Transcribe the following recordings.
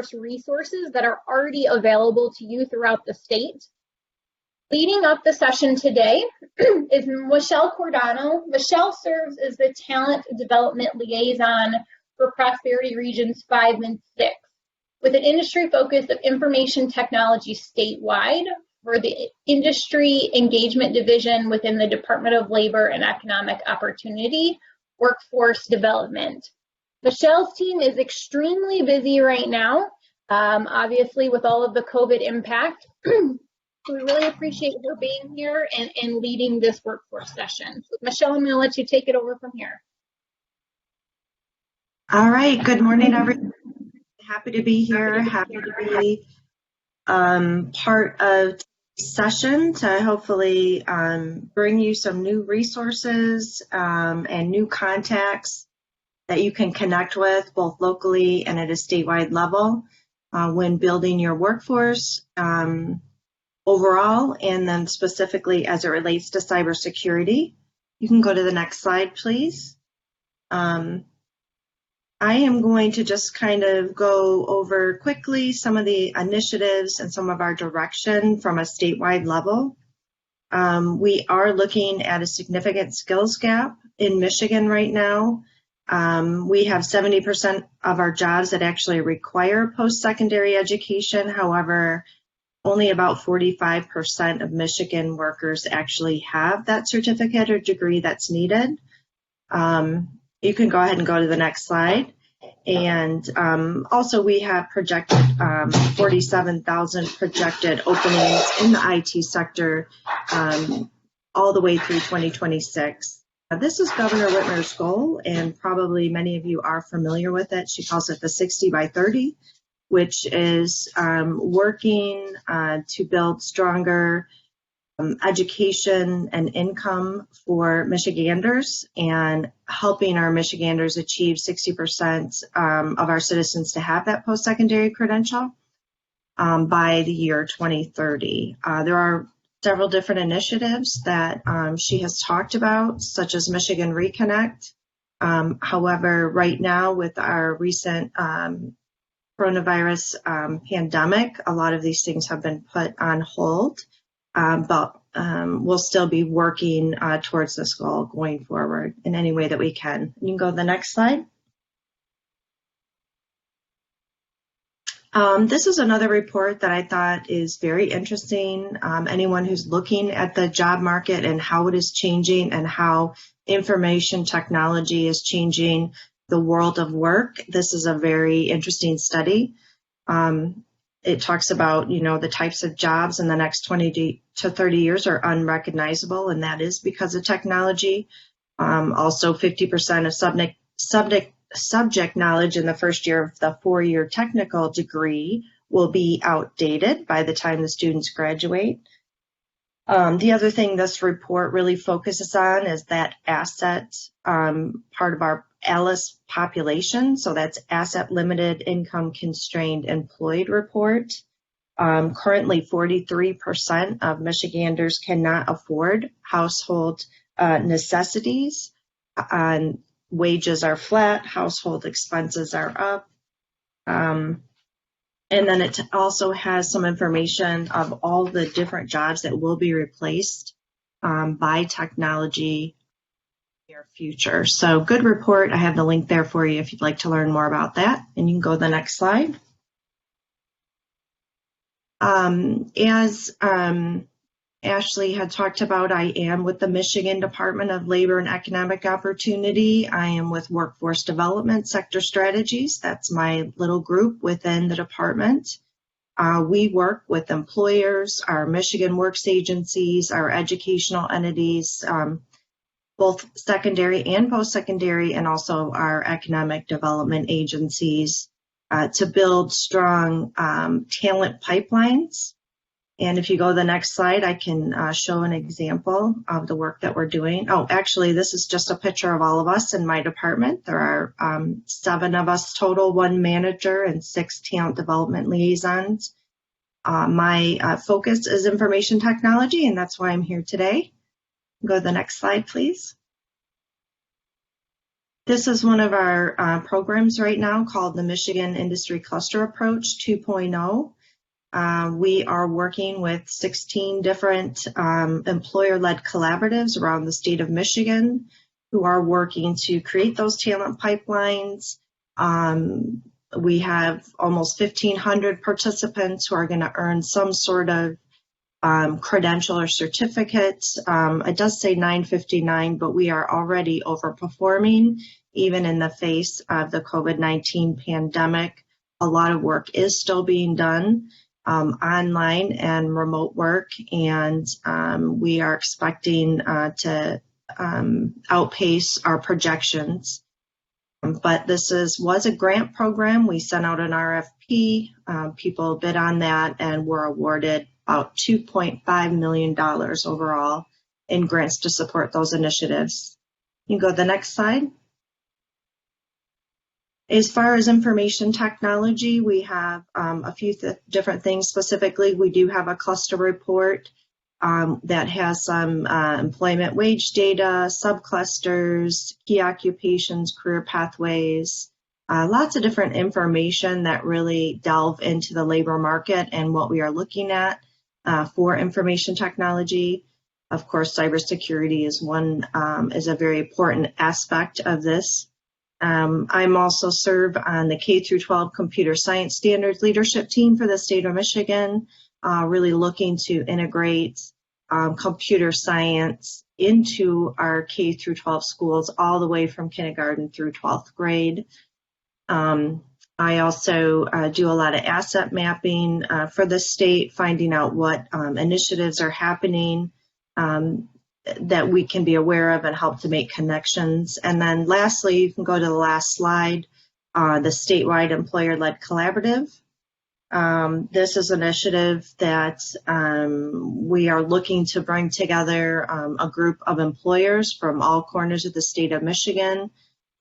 workforce resources that are already available to you throughout the state. Leading up the session today is Michele Cordano. Michele serves as the Talent Development Liaison for Prosperity Regions 5 and 6, with an industry focus of information technology statewide for the Industry Engagement Division within the Department of Labor and Economic Opportunity, Workforce Development. Michele's team is extremely busy right now, obviously with all of the COVID impact. So we really appreciate her being here and leading this workforce session. So Michele, I'm going to let you take it over from here. All right, good morning, everyone. Happy to be here, happy to be part of today's session to hopefully bring you some new resources and new contacts that you can connect with both locally and at a statewide level when building your workforce overall, and then specifically as it relates to cybersecurity. You can go to the next slide, please. I am going to just kind of go over quickly some of the initiatives and some of our direction from a statewide level. We are looking at a significant skills gap in Michigan right now. We have 70% of our jobs that actually require post-secondary education. However, only about 45% of Michigan workers actually have that certificate or degree that's needed. You can go ahead and go to the next slide. And also we have projected 47,000 projected openings in the IT sector all the way through 2026. This is Governor Whitmer's goal, and probably many of you are familiar with it. She calls it the 60 by 30, which is working to build stronger education and income for Michiganders and helping our Michiganders achieve 60% of our citizens to have that post-secondary credential by the year 2030. There are several different initiatives that she has talked about, such as Michigan Reconnect. However, right now with our recent coronavirus pandemic, a lot of these things have been put on hold, but we'll still be working towards this goal going forward in any way that we can. You can go to the next slide. This is another report that I thought is very interesting. Anyone who's looking at the job market and how it is changing and how information technology is changing the world of work, this is a very interesting study. It talks about, the types of jobs in the next 20 to 30 years are unrecognizable, and that is because of technology. Also, 50% of subject knowledge in the first year of the 4-year technical degree will be outdated by the time the students graduate. The other thing this report really focuses on is that asset part of our ALICE population, so that's Asset Limited Income Constrained Employed report. Currently, 43% of Michiganders cannot afford household necessities. Wages are flat, household expenses are up. And then it also has some information of all the different jobs that will be replaced by technology in the near future. So good report. I have the link there for you if you'd like to learn more about that. And you can go to the next slide. As Ashley had talked about, I am with the Michigan Department of Labor and Economic Opportunity. I am with Workforce Development Sector Strategies. That's my little group within the department. We work with employers, our Michigan Works agencies, our educational entities, both secondary and post-secondary, and also our economic development agencies to build strong talent pipelines. And if you go to the next slide, I can show an example of the work that we're doing. Oh, actually, this is just a picture of all of us in my department. There are 7 of us total, 1 manager and 6 talent development liaisons. My focus is information technology, and that's why I'm here today. Go to the next slide, please. This is one of our programs right now called the Michigan Industry Cluster Approach 2.0. We are working with 16 different employer-led collaboratives around the state of Michigan who are working to create those talent pipelines. We have almost 1,500 participants who are going to earn some sort of credential or certificate. It does say 959, but we are already overperforming even in the face of the COVID-19 pandemic. A lot of work is still being done online and remote work, and we are expecting to outpace our projections. But this was a grant program. We sent out an RFP, people bid on that, and were awarded about $2.5 million overall in grants to support those initiatives. You can go to the next slide. As far as information technology, we have a few different things. Specifically, we do have a cluster report that has some employment wage data, subclusters, key occupations, career pathways, lots of different information that really delve into the labor market and what we are looking at for information technology. Of course, cybersecurity is a very important aspect of this. I'm also serve on the K through 12 computer science standards leadership team for the state of Michigan, really looking to integrate computer science into our K through 12 schools all the way from kindergarten through 12th grade. I also do a lot of asset mapping for the state, finding out what initiatives are happening that we can be aware of and help to make connections. And then lastly, you can go to the last slide, the statewide employer-led collaborative. This is an initiative that we are looking to bring together a group of employers from all corners of the state of Michigan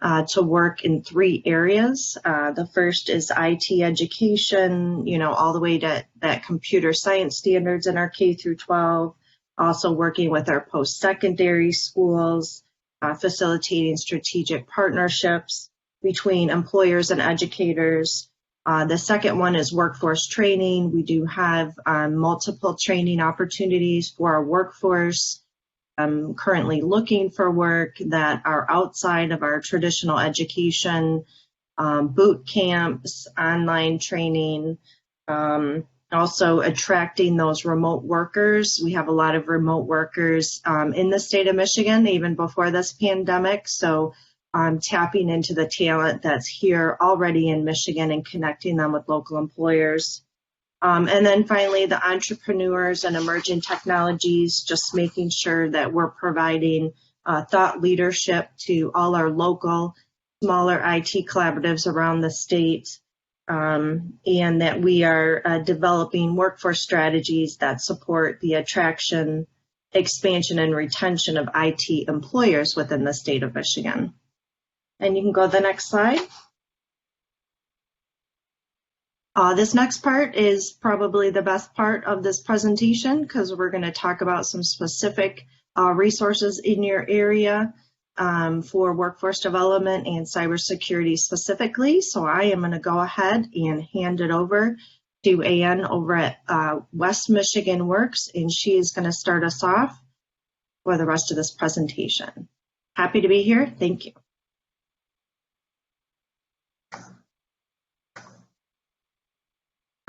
to work in 3 areas. The first is IT education, all the way to that computer science standards in our K through 12. Also working with our post-secondary schools, facilitating strategic partnerships between employers and educators. The second one is workforce training. We do have multiple training opportunities for our workforce currently looking for work that are outside of our traditional education, boot camps, online training, also attracting those remote workers. We have a lot of remote workers in the state of Michigan, even before this pandemic. So tapping into the talent that's here already in Michigan and connecting them with local employers. And then finally, the entrepreneurs and emerging technologies, just making sure that we're providing thought leadership to all our local, smaller IT collaboratives around the state. And that we are developing workforce strategies that support the attraction, expansion, and retention of IT employers within the state of Michigan. And you can go to the next slide. This next part is probably the best part of this presentation because we're going to talk about some specific resources in your area for workforce development and cybersecurity specifically. So I am going to go ahead and hand it over to Ann over at West Michigan Works, and she is going to start us off for the rest of this presentation. Happy to be here. Thank you.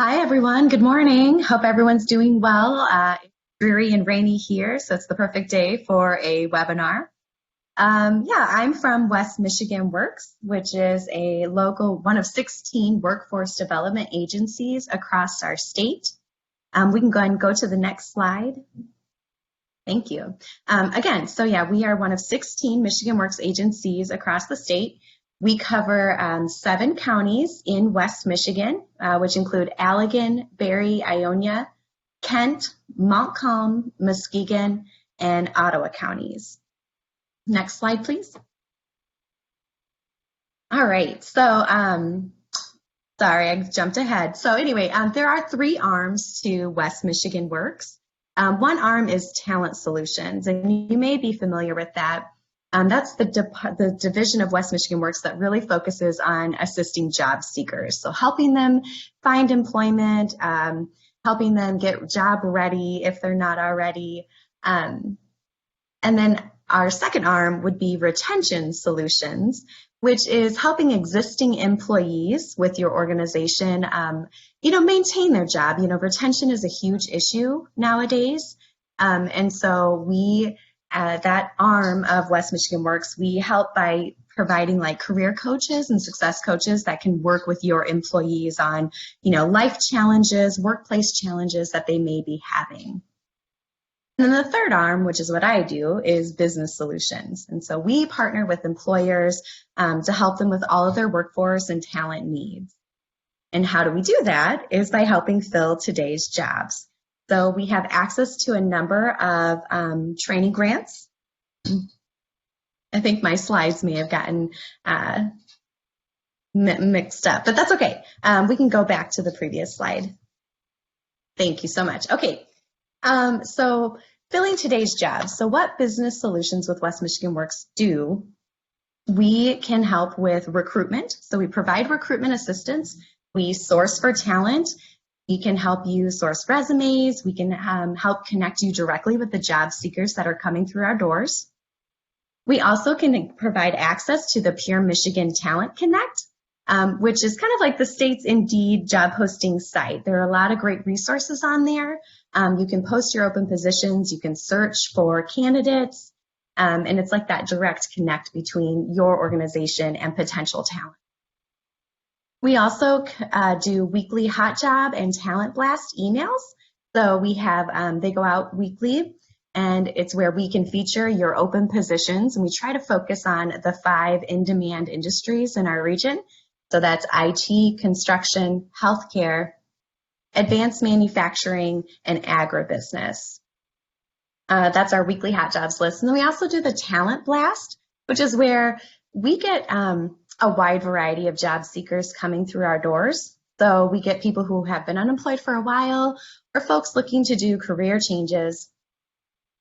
Hi, everyone. Good morning. Hope everyone's doing well. It's dreary and rainy here, so it's the perfect day for a webinar. I'm from West Michigan Works, which is a local, one of 16 workforce development agencies across our state. We can go ahead and go to the next slide. Thank you. We are one of 16 Michigan Works agencies across the state. We cover 7 counties in West Michigan, which include Allegan, Barry, Ionia, Kent, Montcalm, Muskegon, and Ottawa counties. Next slide, please. All right, so sorry, I jumped ahead. So anyway, there are 3 arms to West Michigan Works. One arm is Talent Solutions, and you may be familiar with that. That's the division of West Michigan Works that really focuses on assisting job seekers. So helping them find employment, helping them get job ready if they're not already. And then our second arm would be retention solutions, which is helping existing employees with your organization, maintain their job. Retention is a huge issue nowadays. And so that arm of West Michigan Works, we help by providing like career coaches and success coaches that can work with your employees on, life challenges, workplace challenges that they may be having. And then the third arm, which is what I do, is business solutions. And so we partner with employers to help them with all of their workforce and talent needs. And how do we do that? Is by helping fill today's jobs. So we have access to a number of training grants. I think my slides may have gotten mixed up, but that's okay. We can go back to the previous slide. Thank you so much. Okay, so filling today's jobs. So what business solutions with West Michigan Works do, we can help with recruitment. So we provide recruitment assistance. We source for talent. We can help you source resumes. We can help connect you directly with the job seekers that are coming through our doors. We also can provide access to the Pure Michigan Talent Connect, which is kind of like the state's Indeed job posting site. There are a lot of great resources on there. You can post your open positions. You can search for candidates. And it's like that direct connect between your organization and potential talent. We also do weekly hot job and talent blast emails. So we have, they go out weekly, and it's where we can feature your open positions. And we try to focus on the 5 in-demand industries in our region. So that's IT, construction, healthcare, advanced manufacturing, and agribusiness. That's our weekly hot jobs list. And then we also do the talent blast, which is where we get a wide variety of job seekers coming through our doors. So we get people who have been unemployed for a while, or folks looking to do career changes.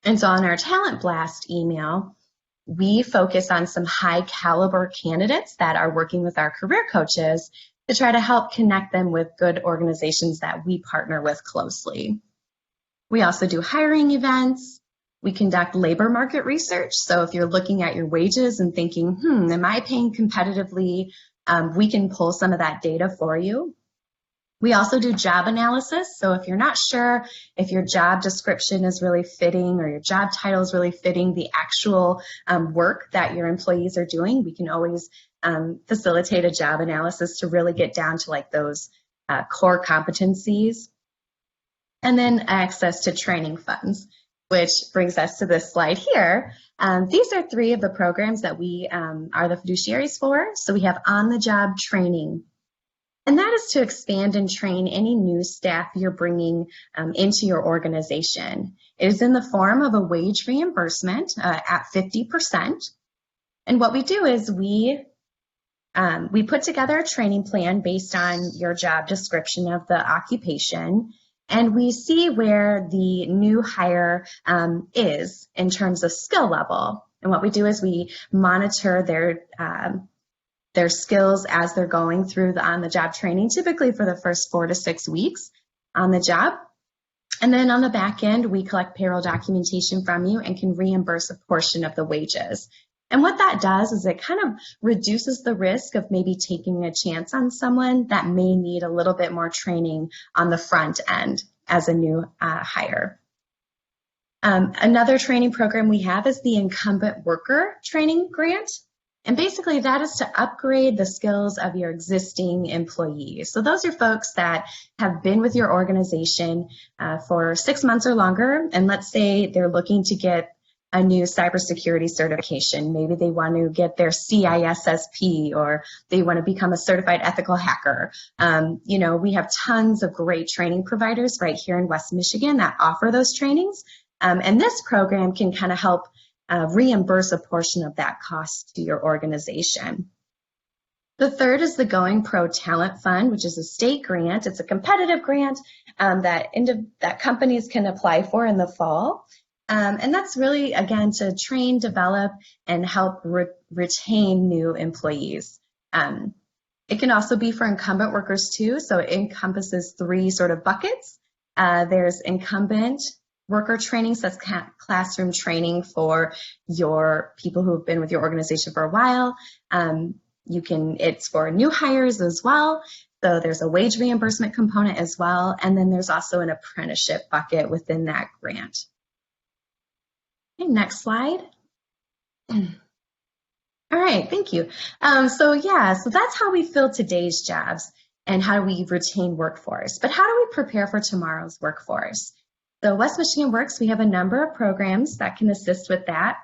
And so on our talent blast email, we focus on some high caliber candidates that are working with our career coaches to try to help connect them with good organizations that we partner with closely. We also do hiring events. We conduct labor market research. So if you're looking at your wages and thinking, am I paying competitively? We can pull some of that data for you. We also do job analysis. So if you're not sure if your job description is really fitting or your job title is really fitting the actual work that your employees are doing, we can always facilitate a job analysis to really get down to like those core competencies. And then access to training funds, which brings us to this slide here. These are 3 of the programs that we are the fiduciaries for. So we have on-the-job training. And that is to expand and train any new staff you're bringing into your organization. It is in the form of a wage reimbursement at 50%. And what we do is we put together a training plan based on your job description of the occupation, and we see where the new hire is in terms of skill level. And what we do is we monitor their skills as they're going through the on-the-job training, typically for the first 4 to 6 weeks on the job. And then on the back end, we collect payroll documentation from you and can reimburse a portion of the wages. And what that does is it kind of reduces the risk of maybe taking a chance on someone that may need a little bit more training on the front end as a new hire. Another training program we have is the Incumbent Worker Training Grant. And basically that is to upgrade the skills of your existing employees. So those are folks that have been with your organization for 6 months or longer. And let's say they're looking to get a new cybersecurity certification. Maybe they want to get their CISSP, or they want to become a certified ethical hacker. We have tons of great training providers right here in West Michigan that offer those trainings. And this program can kind of help reimburse a portion of that cost to your organization. The third is the Going Pro Talent Fund, which is a state grant. It's a competitive grant that companies can apply for in the fall. And that's really, again, to train, develop, and help retain new employees. It can also be for incumbent workers too, so it encompasses 3 sort of buckets. There's incumbent worker training, so that's classroom training for your people who have been with your organization for a while. It's for new hires as well. So there's a wage reimbursement component as well. And then there's also an apprenticeship bucket within that grant. Okay, next slide. All right, thank you. So that's how we fill today's jobs and how do we retain workforce. But how do we prepare for tomorrow's workforce? So West Michigan Works, we have a number of programs that can assist with that.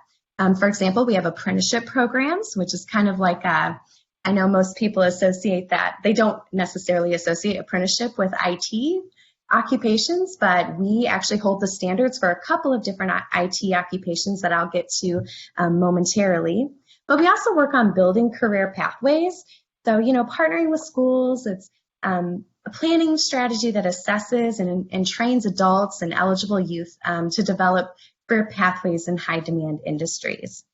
For example, we have apprenticeship programs, which is kind of like I know most people associate that. They don't necessarily associate apprenticeship with IT occupations, but we actually hold the standards for a couple of different IT occupations that I'll get to momentarily. But we also work on building career pathways. So, partnering with schools, it's a planning strategy that assesses and trains adults and eligible youth to develop career pathways in high demand industries.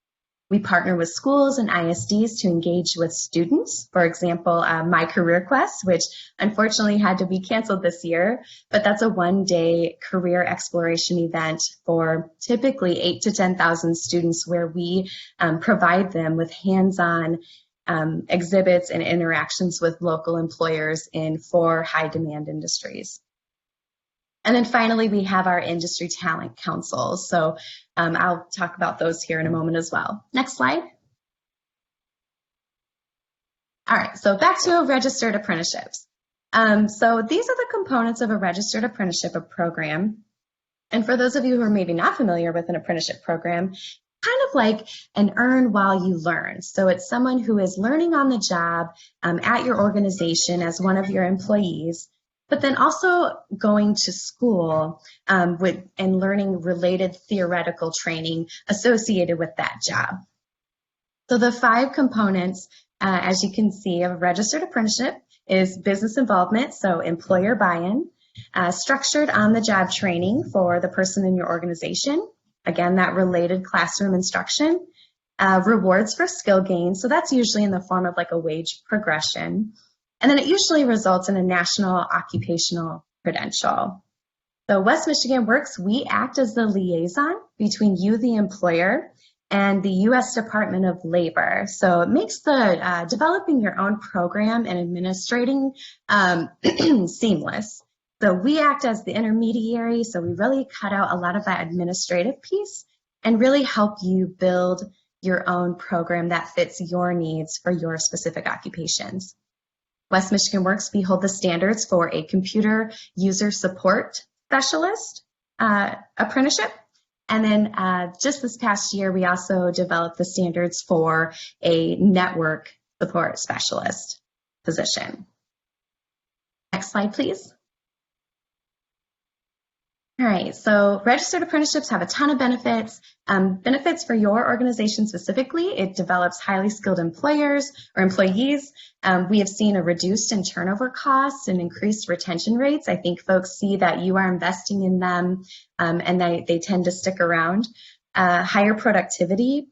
We partner with schools and ISDs to engage with students. For example, My Career Quest, which unfortunately had to be canceled this year, but that's a one-day career exploration event for typically 8,000 to 10,000 students where we provide them with hands-on exhibits and interactions with local employers in 4 high-demand industries. And then finally, we have our industry talent councils. So I'll talk about those here in a moment as well. Next slide. All right, so back to registered apprenticeships. So these are the components of a registered apprenticeship program. And for those of you who are maybe not familiar with an apprenticeship program, kind of like an earn while you learn. So it's someone who is learning on the job at your organization as one of your employees, but then also going to school and learning related theoretical training associated with that job. So the 5 components, as you can see, of a registered apprenticeship is business involvement, so employer buy-in, structured on-the-job training for the person in your organization, again, that related classroom instruction, rewards for skill gain, so that's usually in the form of like a wage progression. And then it usually results in a national occupational credential. So West Michigan Works, we act as the liaison between you, the employer, and the U.S. Department of Labor. So it makes the developing your own program and administrating seamless. So we act as the intermediary, so we really cut out a lot of that administrative piece and really help you build your own program that fits your needs for your specific occupations. West Michigan Works, we hold the standards for a computer user support specialist apprenticeship. And then just this past year, we also developed the standards for a network support specialist position. Next slide, please. All right, so registered apprenticeships have a ton of benefits. Benefits for your organization specifically, it develops highly skilled employees. We have seen a reduced in turnover costs and increased retention rates. I think folks see that you are investing in them and they tend to stick around. Higher productivity,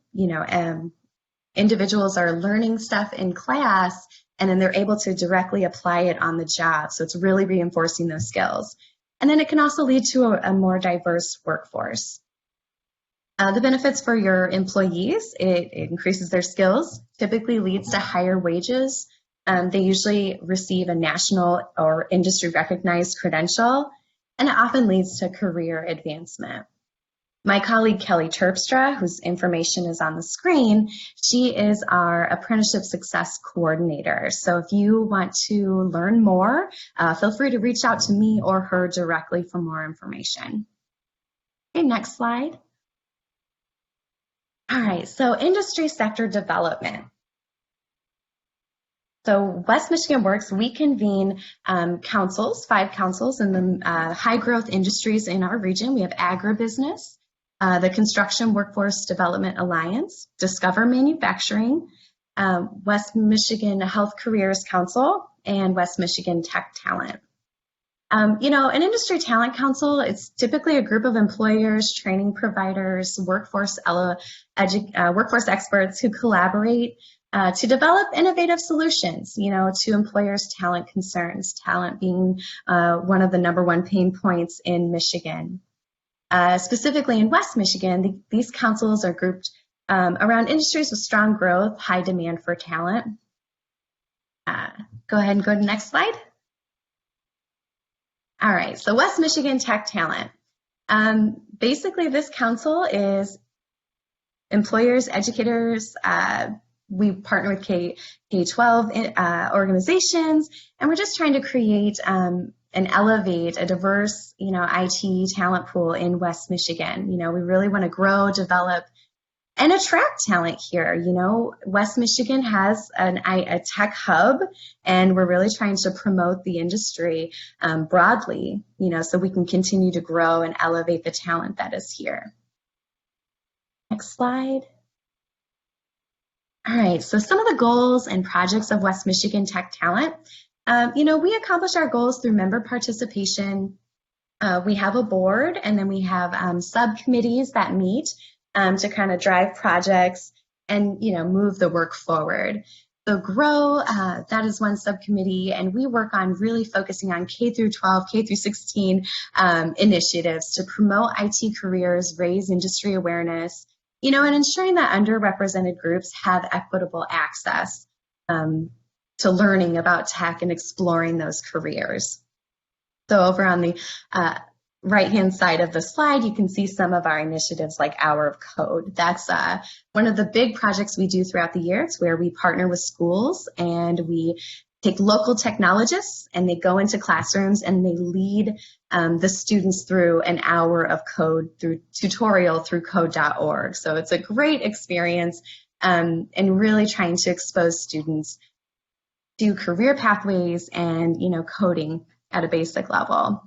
individuals are learning stuff in class and then they're able to directly apply it on the job. So it's really reinforcing those skills. And then it can also lead to a more diverse workforce. The benefits for your employees, it increases their skills, typically leads to higher wages. They usually receive a national or industry recognized credential, and it often leads to career advancement. My colleague Kelly Terpstra, whose information is on the screen, she is our Apprenticeship Success Coordinator. So if you want to learn more, feel free to reach out to me or her directly for more information. Okay, next slide. All right, so industry sector development. So West Michigan Works, we convene councils, 5 councils in the high growth industries in our region. We have agribusiness, the Construction Workforce Development Alliance, Discover Manufacturing, West Michigan Health Careers Council, and West Michigan Tech Talent. An industry talent council, it's typically a group of employers, training providers, workforce experts who collaborate to develop innovative solutions, to employers' talent concerns, talent being one of the #1 pain points in Michigan. Specifically in West Michigan, these councils are grouped around industries with strong growth, high demand for talent. Go ahead and go to the next slide. All right, so West Michigan Tech Talent. Basically, this council is employers, educators. We partner with K-12 organizations, and we're just trying to create and elevate a diverse, IT talent pool in West Michigan. We really want to grow, develop, and attract talent here. West Michigan has a tech hub, and we're really trying to promote the industry broadly, so we can continue to grow and elevate the talent that is here. Next slide. All right, so some of the goals and projects of West Michigan Tech Talent. We accomplish our goals through member participation. We have a board, and then we have subcommittees that meet to kind of drive projects and, move the work forward. So GROW, that is one subcommittee, and we work on really focusing on K through 12, K through 16 initiatives to promote IT careers, raise industry awareness, and ensuring that underrepresented groups have equitable access to learning about tech and exploring those careers. So over on the right-hand side of the slide, you can see some of our initiatives like Hour of Code. That's one of the big projects we do throughout the year. It's where we partner with schools and we take local technologists and they go into classrooms and they lead the students through an hour of code through tutorial through code.org. So it's a great experience and really trying to expose students to career pathways and, coding at a basic level.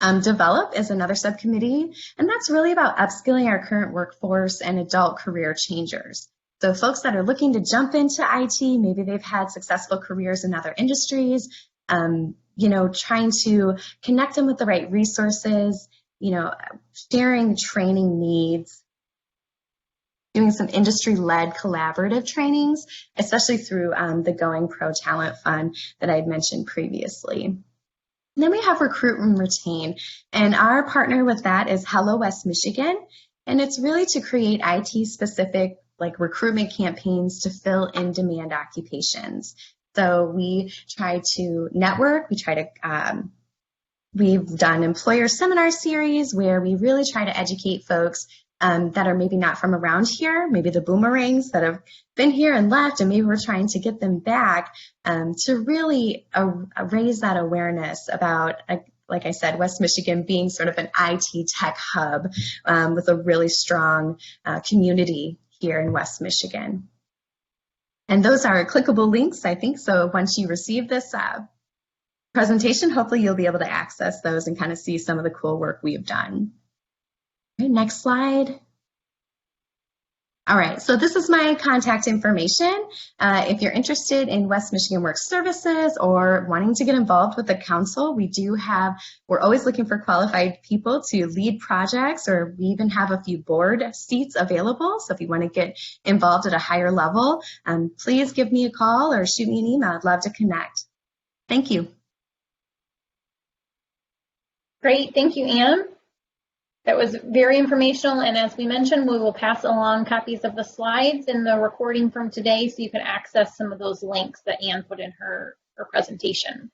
Develop is another subcommittee, and that's really about upskilling our current workforce and adult career changers. So folks that are looking to jump into IT, maybe they've had successful careers in other industries, trying to connect them with the right resources, sharing training needs, doing some industry-led collaborative trainings, especially through the Going Pro Talent Fund that I had mentioned previously. And then we have Recruit and Retain, and our partner with that is Hello West Michigan, and it's really to create IT-specific recruitment campaigns to fill in-demand occupations. So we try to network, we've done employer seminar series where we really try to educate folks that are maybe not from around here, maybe the boomerangs that have been here and left, and maybe we're trying to get them back to really raise that awareness about, like I said, West Michigan being sort of an IT tech hub with a really strong community here in West Michigan. And those are clickable links, I think, so once you receive this presentation, hopefully you'll be able to access those and kind of see some of the cool work we've done. Okay, next slide. All right, so this is my contact information. If you're interested in West Michigan Work Services or wanting to get involved with the council, we're always looking for qualified people to lead projects, or we even have a few board seats available. So if you want to get involved at a higher level, please give me a call or shoot me an email. I'd love to connect. Thank you. Great, thank you, Anne. That was very informational, and as we mentioned, we will pass along copies of the slides and the recording from today so you can access some of those links that Anne put in her presentation.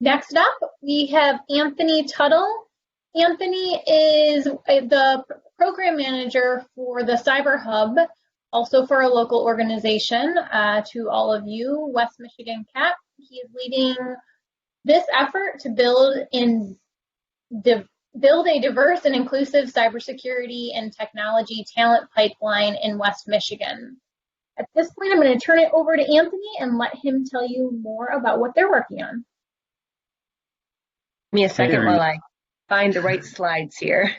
Next up, we have Anthony Tuttle. Anthony is the program manager for the Cyber Hub, also for a local organization. To all of you, West Michigan CAP, he is leading this effort to build a diverse and inclusive cybersecurity and technology talent pipeline in West Michigan. At this point, I'm going to turn it over to Anthony and let him tell you more about what they're working on. Give me a second while I find the right slides here.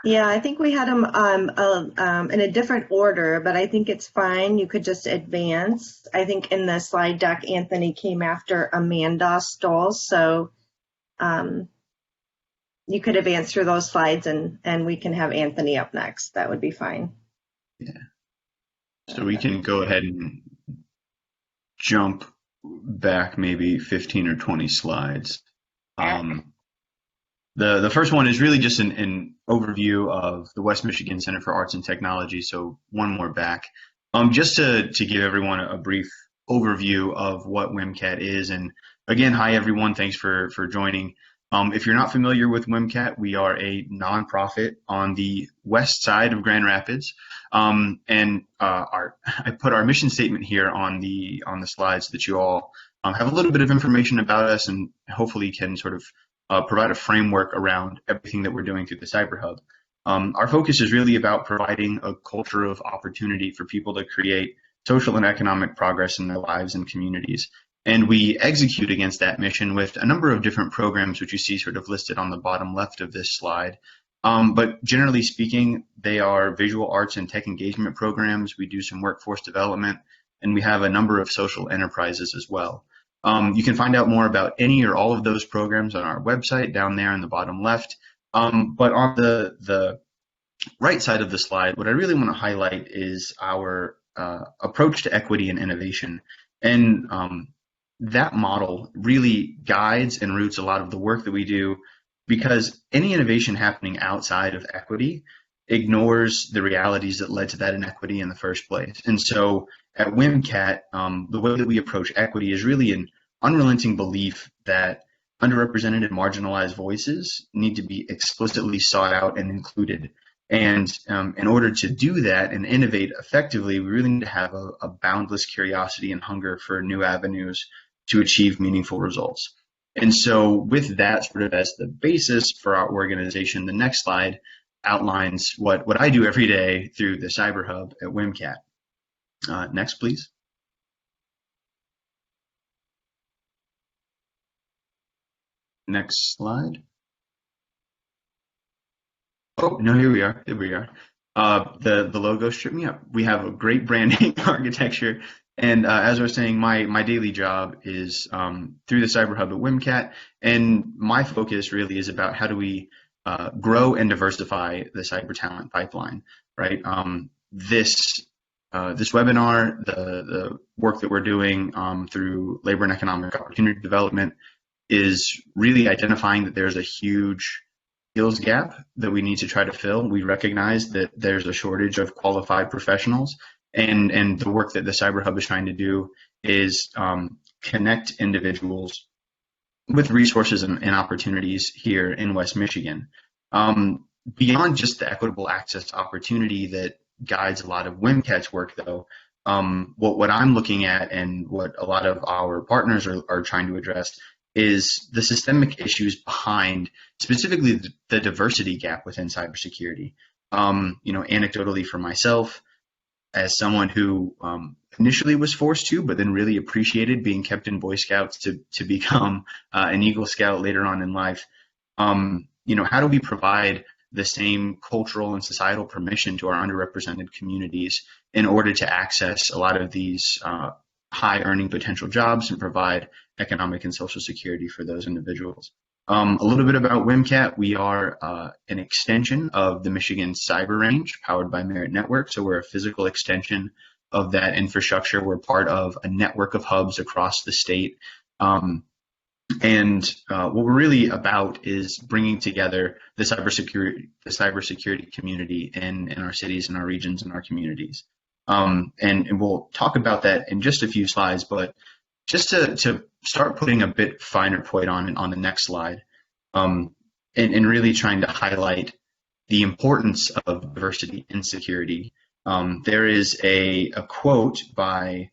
Yeah, I think we had them in a different order, but I think it's fine. You could just advance. I think in the slide deck, Anthony came after Amanda Stoll, so You could advance through those slides and we can have Anthony up next. That would be fine. Yeah. So we can go ahead and jump back maybe 15 or 20 slides. The first one is really just an overview of the West Michigan Center for Arts and Technology. So one more back. Just to give everyone a brief overview of what WMCAT is. And again, hi everyone, thanks for joining. If you're not familiar with WMCAT, we are a nonprofit on the west side of Grand Rapids. I put our mission statement here on the slides so that you all have a little bit of information about us and hopefully can sort of provide a framework around everything that we're doing through the Cyber Hub. Our focus is really about providing a culture of opportunity for people to create social and economic progress in their lives and communities. And we execute against that mission with a number of different programs, which you see sort of listed on the bottom left of this slide. But generally speaking, they are visual arts and tech engagement programs. We do some workforce development, and we have a number of social enterprises as well. You can find out more about any or all of those programs on our website down there in the bottom left. But on the right side of the slide, what I really want to highlight is our approach to equity and innovation. And that model really guides and roots a lot of the work that we do, because any innovation happening outside of equity ignores the realities that led to that inequity in the first place. And so at WMCAT, the way that we approach equity is really an unrelenting belief that underrepresented and marginalized voices need to be explicitly sought out and included. And in order to do that and innovate effectively, we really need to have a boundless curiosity and hunger for new avenues to achieve meaningful results. And so with that sort of as the basis for our organization, the next slide outlines what I do every day through the Cyber Hub at WMCAT. Next, please. Next slide. Oh, no, here we are. Here we are. The logo stripped me up. We have a great branding architecture. And as I was saying, my daily job is through the Cyber Hub at WMCAT. And my focus really is about how do we grow and diversify the cyber talent pipeline, right? This webinar, the work that we're doing through labor and economic opportunity development is really identifying that there's a huge skills gap that we need to try to fill. We recognize that there's a shortage of qualified professionals, and the work that the Cyber Hub is trying to do is connect individuals with resources and opportunities here in West Michigan. Beyond just the equitable access opportunity that guides a lot of WMCAT's work, though, what I'm looking at and what a lot of our partners are trying to address is the systemic issues behind specifically the diversity gap within cybersecurity. Anecdotally for myself, as someone who initially was forced to, but then really appreciated being kept in Boy Scouts to become an Eagle Scout later on in life, how do we provide the same cultural and societal permission to our underrepresented communities in order to access a lot of these high earning potential jobs and provide economic and social security for those individuals. A little bit about WMCAT. We are an extension of the Michigan Cyber Range powered by Merit Network. So we're a physical extension of that infrastructure. We're part of a network of hubs across the state. And what we're really about is bringing together the cybersecurity community in our cities and our regions and our communities. And we'll talk about that in just a few slides, but just to start putting a bit finer point on the next slide, and really trying to highlight the importance of diversity in security. There is a quote by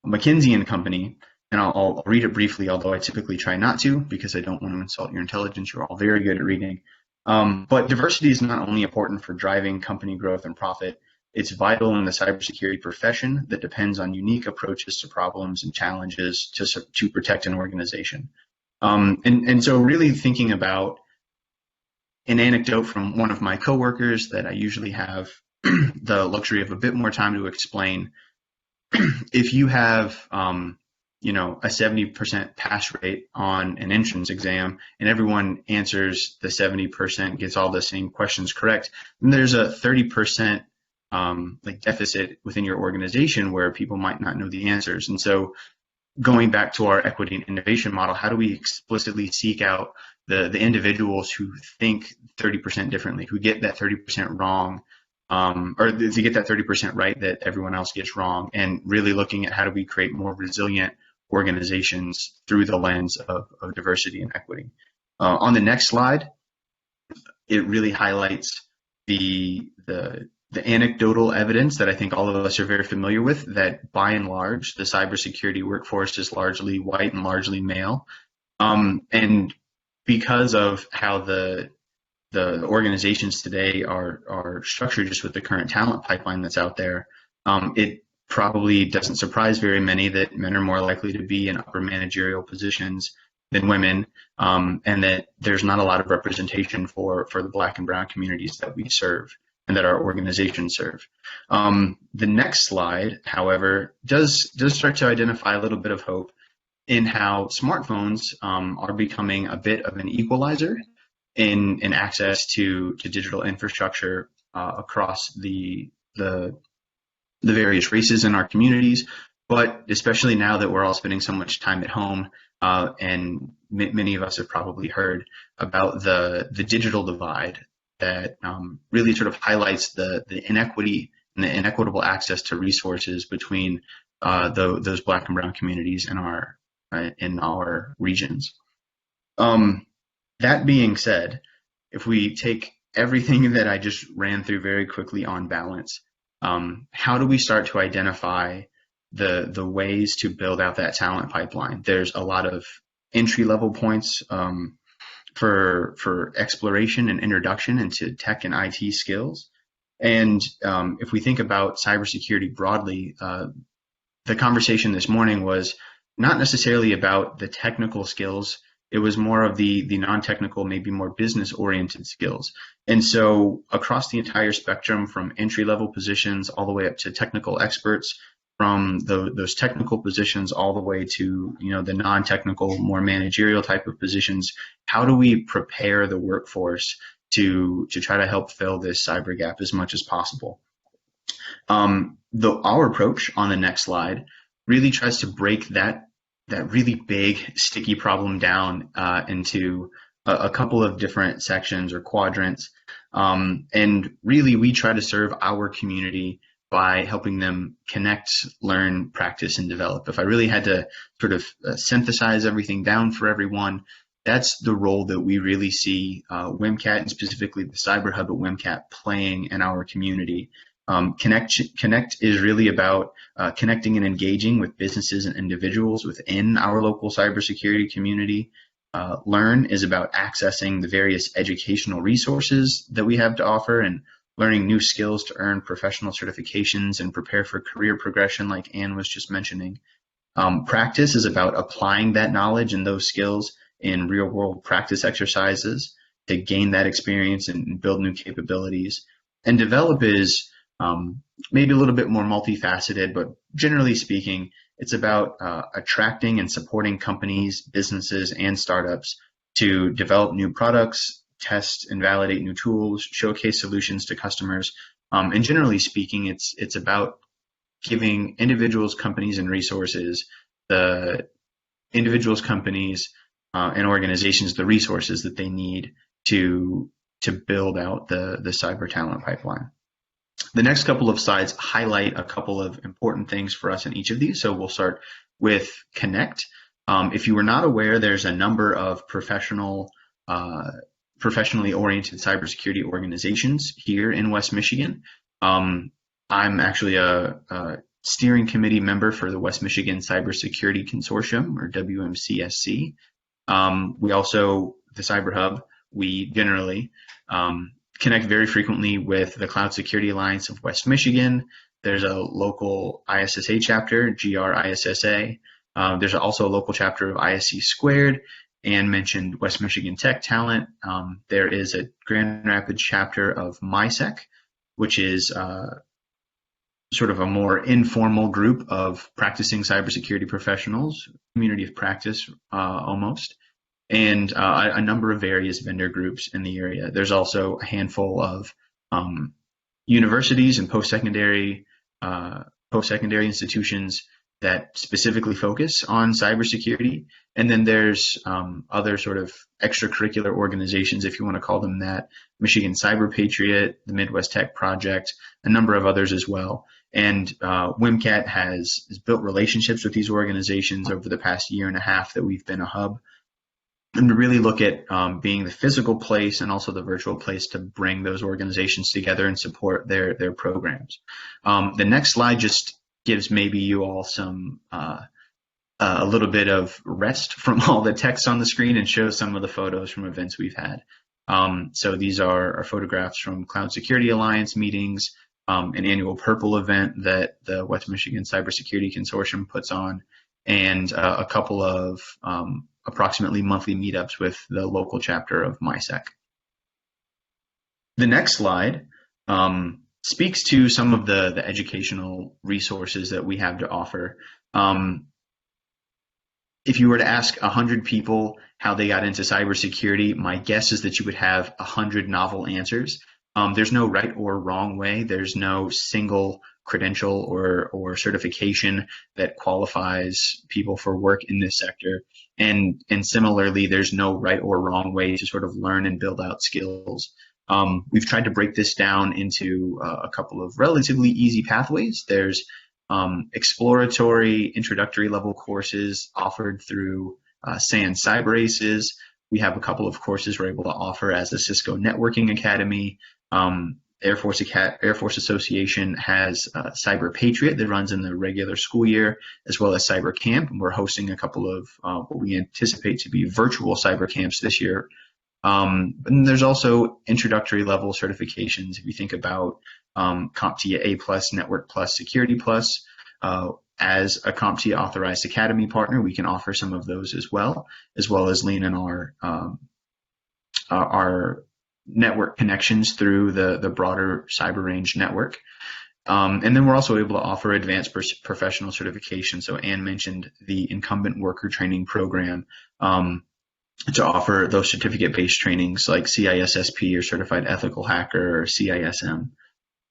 McKinsey and Company, and I'll read it briefly, although I typically try not to because I don't want to insult your intelligence. You're all very good at reading. But diversity is not only important for driving company growth and profit, it's vital in the cybersecurity profession that depends on unique approaches to problems and challenges to protect an organization. And so really thinking about an anecdote from one of my coworkers that I usually have the luxury of a bit more time to explain. If you have a 70% pass rate on an entrance exam, and everyone answers the 70%, gets all the same questions correct, then there's a 30% deficit within your organization where people might not know the answers. And so going back to our equity and innovation model, how do we explicitly seek out the individuals who think 30% differently, who get that 30% wrong, or to get that 30% right that everyone else gets wrong, and really looking at how do we create more resilient organizations through the lens of diversity and equity. On the next slide, it really highlights the anecdotal evidence that I think all of us are very familiar with, that by and large, the cybersecurity workforce is largely white and largely male. And because of how the organizations today are structured, just with the current talent pipeline that's out there, it probably doesn't surprise very many that men are more likely to be in upper managerial positions than women, and that there's not a lot of representation for the Black and brown communities that we serve and that our organizations serve. The next slide, however, does start to identify a little bit of hope in how smartphones are becoming a bit of an equalizer in access to digital infrastructure across the various races in our communities, but especially now that we're all spending so much time at home, and many of us have probably heard about the digital divide that really sort of highlights the inequity and the inequitable access to resources between those Black and brown communities in our regions. That being said, if we take everything that I just ran through very quickly on balance, how do we start to identify the ways to build out that talent pipeline? There's a lot of entry-level points for exploration and introduction into tech and IT skills. And if we think about cybersecurity broadly, the conversation this morning was not necessarily about the technical skills. It was more of the non-technical, maybe more business-oriented skills. And so across the entire spectrum, from entry-level positions all the way up to technical experts, from those technical positions all the way to the non-technical, more managerial type of positions, how do we prepare the workforce to try to help fill this cyber gap as much as possible? Our approach on the next slide really tries to break that really big, sticky problem down into a couple of different sections or quadrants. And really, we try to serve our community by helping them connect, learn, practice, and develop. If I really had to sort of synthesize everything down for everyone, that's the role that we really see WMCAT, and specifically the Cyber Hub at WMCAT, playing in our community. Connect is really about connecting and engaging with businesses and individuals within our local cybersecurity community. Learn is about accessing the various educational resources that we have to offer and learning new skills to earn professional certifications and prepare for career progression, like Anne was just mentioning. Practice is about applying that knowledge and those skills in real-world practice exercises to gain that experience and build new capabilities. And develop is maybe a little bit more multifaceted, but generally speaking, it's about attracting and supporting companies, businesses, and startups to develop new products, test and validate new tools, showcase solutions to customers. And generally speaking, it's about giving individuals, companies, and resources, the individuals, companies, and organizations the resources that they need to build out the cyber talent pipeline. The next couple of slides highlight a couple of important things for us in each of these. So we'll start with Connect. If you were not aware, there's a number of professionally oriented cybersecurity organizations here in West Michigan. I'm actually a steering committee member for the West Michigan Cybersecurity Consortium, or WMCSC. We also, the Cyber Hub, we generally connect very frequently with the Cloud Security Alliance of West Michigan. There's a local ISSA chapter, GRISSA. There's also a local chapter of ISC Squared, and mentioned West Michigan Tech Talent. There is a Grand Rapids chapter of MISEC, which is sort of a more informal group of practicing cybersecurity professionals, community of practice almost, and a number of various vendor groups in the area. There's also a handful of universities and post-secondary institutions that specifically focus on cybersecurity. And then there's other sort of extracurricular organizations, if you want to call them that, Michigan Cyber Patriot, the Midwest Tech Project, a number of others as well. And WMCAT has built relationships with these organizations over the past year and a half that we've been a hub, and to really look at being the physical place and also the virtual place to bring those organizations together and support their programs. The next slide just gives maybe you all some a little bit of rest from all the text on the screen and shows some of the photos from events we've had. So these are photographs from Cloud Security Alliance meetings, an annual Purple event that the West Michigan Cybersecurity Consortium puts on, and a couple of approximately monthly meetups with the local chapter of MISEC. The next slide speaks to some of the educational resources that we have to offer. If you were to ask 100 people how they got into cybersecurity, my guess is that you would have 100 novel answers. There's no right or wrong way. There's no single credential or certification that qualifies people for work in this sector. And similarly, there's no right or wrong way to sort of learn and build out skills. We've tried to break this down into a couple of relatively easy pathways. There's exploratory, introductory level courses offered through SAN Cyber Aces. We have a couple of courses we're able to offer as a Cisco Networking Academy. Air Force Association has Cyber Patriot that runs in the regular school year, as well as Cyber Camp. And we're hosting a couple of what we anticipate to be virtual cyber camps this year. And there's also introductory level certifications. If you think about CompTIA A+, Network Plus, Security Plus, as a CompTIA authorized academy partner, we can offer some of those as well as lean in our network connections through the broader cyber range network. And then we're also able to offer advanced professional certification. So Ann mentioned the Incumbent Worker Training Program to offer those certificate-based trainings like CISSP or Certified Ethical Hacker or CISM.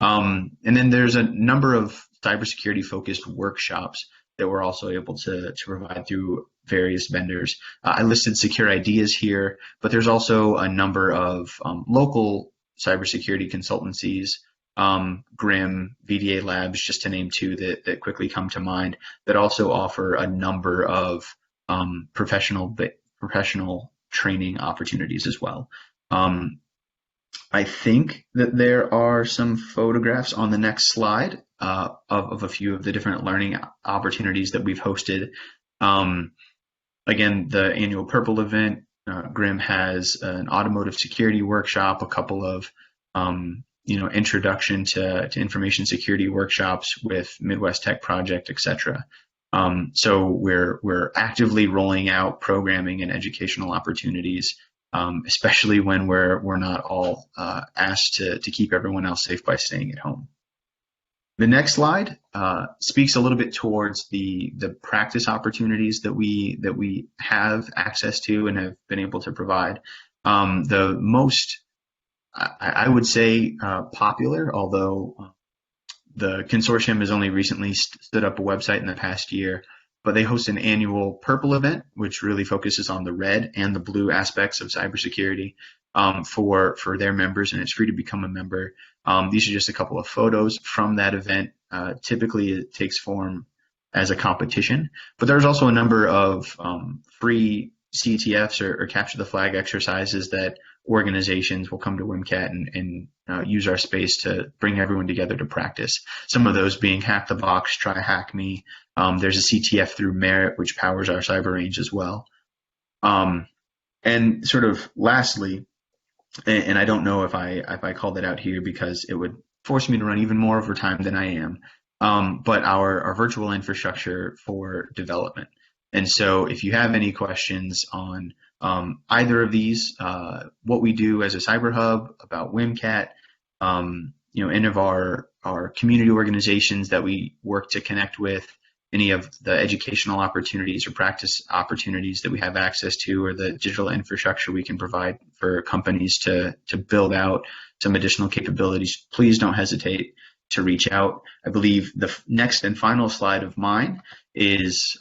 And then there's a number of cybersecurity-focused workshops that we're also able to provide through various vendors. I listed Secure Ideas here, but there's also a number of local cybersecurity consultancies, GRIM, VDA Labs, just to name two that quickly come to mind, that also offer a number of professional training opportunities as well. I think that there are some photographs on the next slide of a few of the different learning opportunities that we've hosted. Again, the annual Purple event, GRIM has an automotive security workshop, a couple of introduction to information security workshops with Midwest Tech Project, etc. So we're actively rolling out programming and educational opportunities, especially when we're not all asked to keep everyone else safe by staying at home. The next slide speaks a little bit towards the practice opportunities that we have access to and have been able to provide. The most, I would say, popular, although the consortium has only recently stood up a website in the past year, but they host an annual Purple event, which really focuses on the red and the blue aspects of cybersecurity for their members, and it's free to become a member. These are just a couple of photos from that event. Typically, it takes form as a competition, but there's also a number of free CTFs or capture the flag exercises that organizations will come to WMCAT and use our space to bring everyone together to practice. Some of those being Hack the Box, Try Hack Me. There's a CTF through Merit, which powers our cyber range as well. And sort of lastly, and I don't know if I called it out here because it would force me to run even more overtime than I am, but our virtual infrastructure for development. And so if you have any questions on either of these, what we do as a cyber hub, about WMCAT, any of our our community organizations that we work to connect with, any of the educational opportunities or practice opportunities that we have access to, or the digital infrastructure we can provide for companies to build out some additional capabilities, please don't hesitate to reach out. I believe the next and final slide of mine is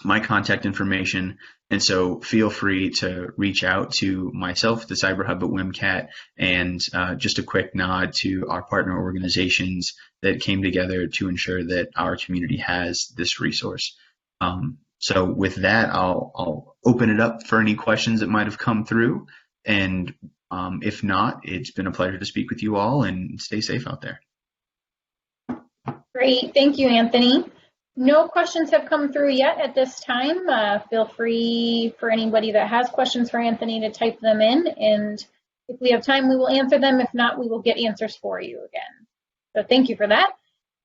my contact information. And so feel free to reach out to myself, the Cyber Hub at WMCAT, and just a quick nod to our partner organizations that came together to ensure that our community has this resource. So with that, I'll open it up for any questions that might have come through. And if not, it's been a pleasure to speak with you all, and stay safe out there. Great, thank you, Anthony. No questions have come through yet at this time. Feel free for anybody that has questions for Anthony to type them in, and if we have time, we will answer them. If not, we will get answers for you again. So thank you for that.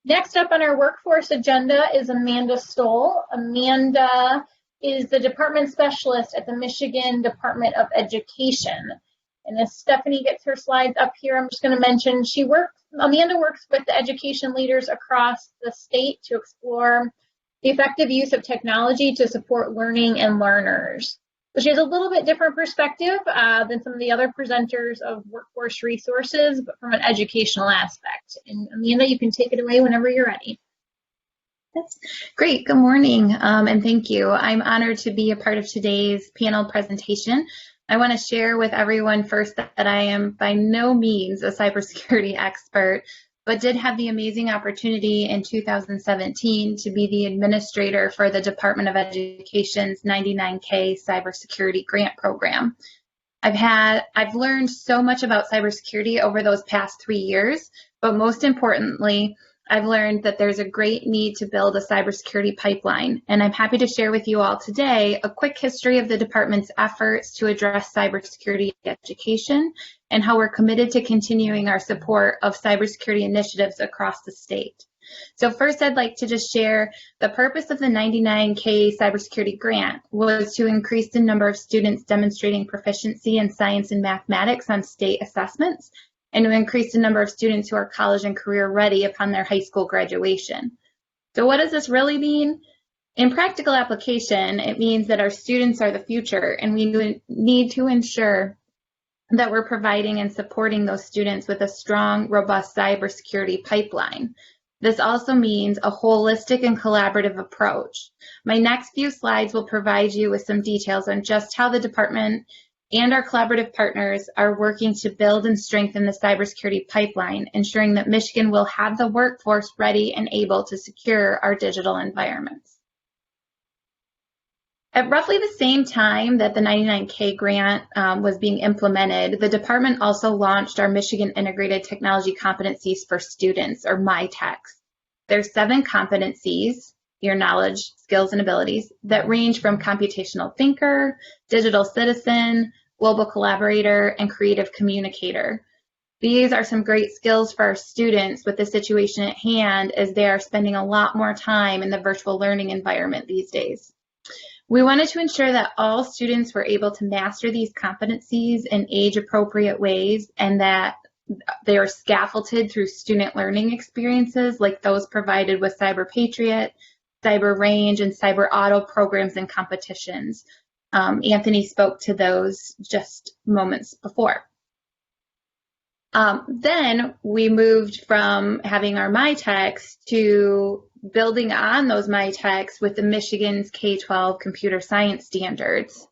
Next up on our workforce agenda is Amanda Stoll. Amanda is the department specialist at the Michigan Department of Education. And as Stephanie gets her slides up here, I'm just going to mention Amanda works with the education leaders across the state to explore the effective use of technology to support learning and learners. So she has a little bit different perspective than some of the other presenters of workforce resources, but from an educational aspect. And Amanda, you can take it away whenever you're ready. That's great. Good morning, and thank you. I'm honored to be a part of today's panel presentation. I want to share with everyone first that I am by no means a cybersecurity expert, but did have the amazing opportunity in 2017 to be the administrator for the Department of Education's 99K Cybersecurity Grant Program. I've learned so much about cybersecurity over those past 3 years, but most importantly, I've learned that there's a great need to build a cybersecurity pipeline, and I'm happy to share with you all today a quick history of the department's efforts to address cybersecurity education and how we're committed to continuing our support of cybersecurity initiatives across the state. So first, I'd like to just share the purpose of the 99K Cybersecurity Grant was to increase the number of students demonstrating proficiency in science and mathematics on state assessments, and to increase the number of students who are college and career ready upon their high school graduation. So what does this really mean? In practical application, it means that our students are the future, and we need to ensure that we're providing and supporting those students with a strong, robust cybersecurity pipeline. This also means a holistic and collaborative approach. My next few slides will provide you with some details on just how the department and our collaborative partners are working to build and strengthen the cybersecurity pipeline, ensuring that Michigan will have the workforce ready and able to secure our digital environments. At roughly the same time that the 99K grant was being implemented, the department also launched our Michigan Integrated Technology Competencies for Students, or MyTechs. There's 7 competencies, your knowledge, skills, and abilities, that range from computational thinker, digital citizen, global collaborator, and creative communicator. These are some great skills for our students with the situation at hand, as they are spending a lot more time in the virtual learning environment these days. We wanted to ensure that all students were able to master these competencies in age-appropriate ways, and that they are scaffolded through student learning experiences like those provided with Cyber Patriot, Cyber Range, and Cyber Auto programs and competitions. Anthony spoke to those just moments before. Then we moved from having our MyTechs to building on those MyTechs with the Michigan's K-12 computer science standards.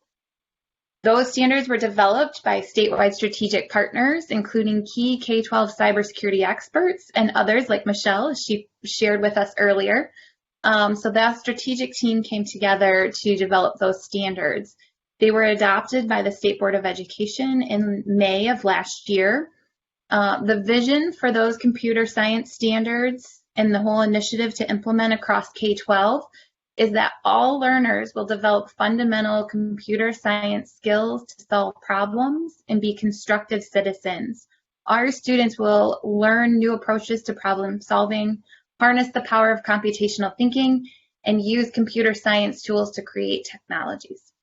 Those standards were developed by statewide strategic partners, including key K-12 cybersecurity experts and others like Michele, as she shared with us earlier. So that strategic team came together to develop those standards. They were adopted by the State Board of Education in May of last year. The vision for those computer science standards and the whole initiative to implement across K-12 is that all learners will develop fundamental computer science skills to solve problems and be constructive citizens. Our students will learn new approaches to problem solving, harness the power of computational thinking, and use computer science tools to create technologies.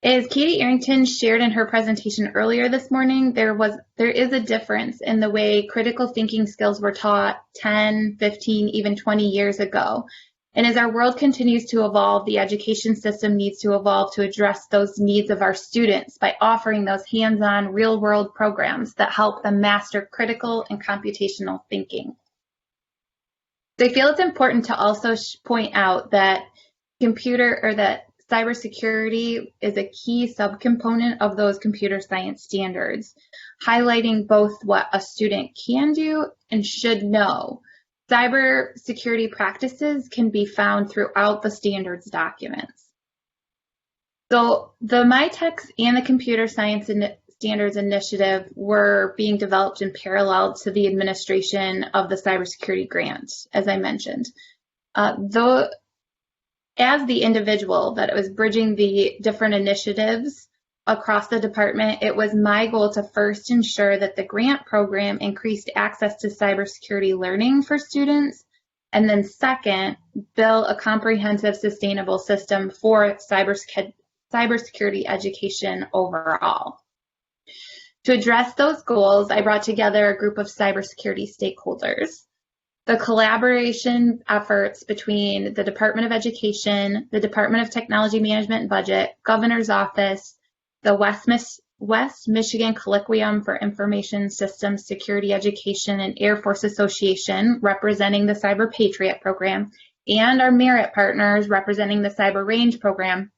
As Katie Arrington shared in her presentation earlier this morning, there is a difference in the way critical thinking skills were taught 10, 15, even 20 years ago. And as our world continues to evolve, the education system needs to evolve to address those needs of our students by offering those hands-on, real-world programs that help them master critical and computational thinking. So I feel it's important to also point out that cybersecurity is a key subcomponent of those computer science standards, highlighting both what a student can do and should know. Cybersecurity practices can be found throughout the standards documents. So the MyTechs and the Computer Science Standards Initiative were being developed in parallel to the administration of the Cybersecurity Grant, as I mentioned. As the individual that was bridging the different initiatives across the department, it was my goal to first ensure that the grant program increased access to cybersecurity learning for students, and then second, build a comprehensive, sustainable system for cybersecurity education overall. To address those goals, I brought together a group of cybersecurity stakeholders. The collaboration efforts between the Department of Education, the Department of Technology Management and Budget, Governor's Office, the West Michigan Colloquium for Information Systems Security Education and Air Force Association, representing the Cyber Patriot program, and our merit partners representing the Cyber Range program,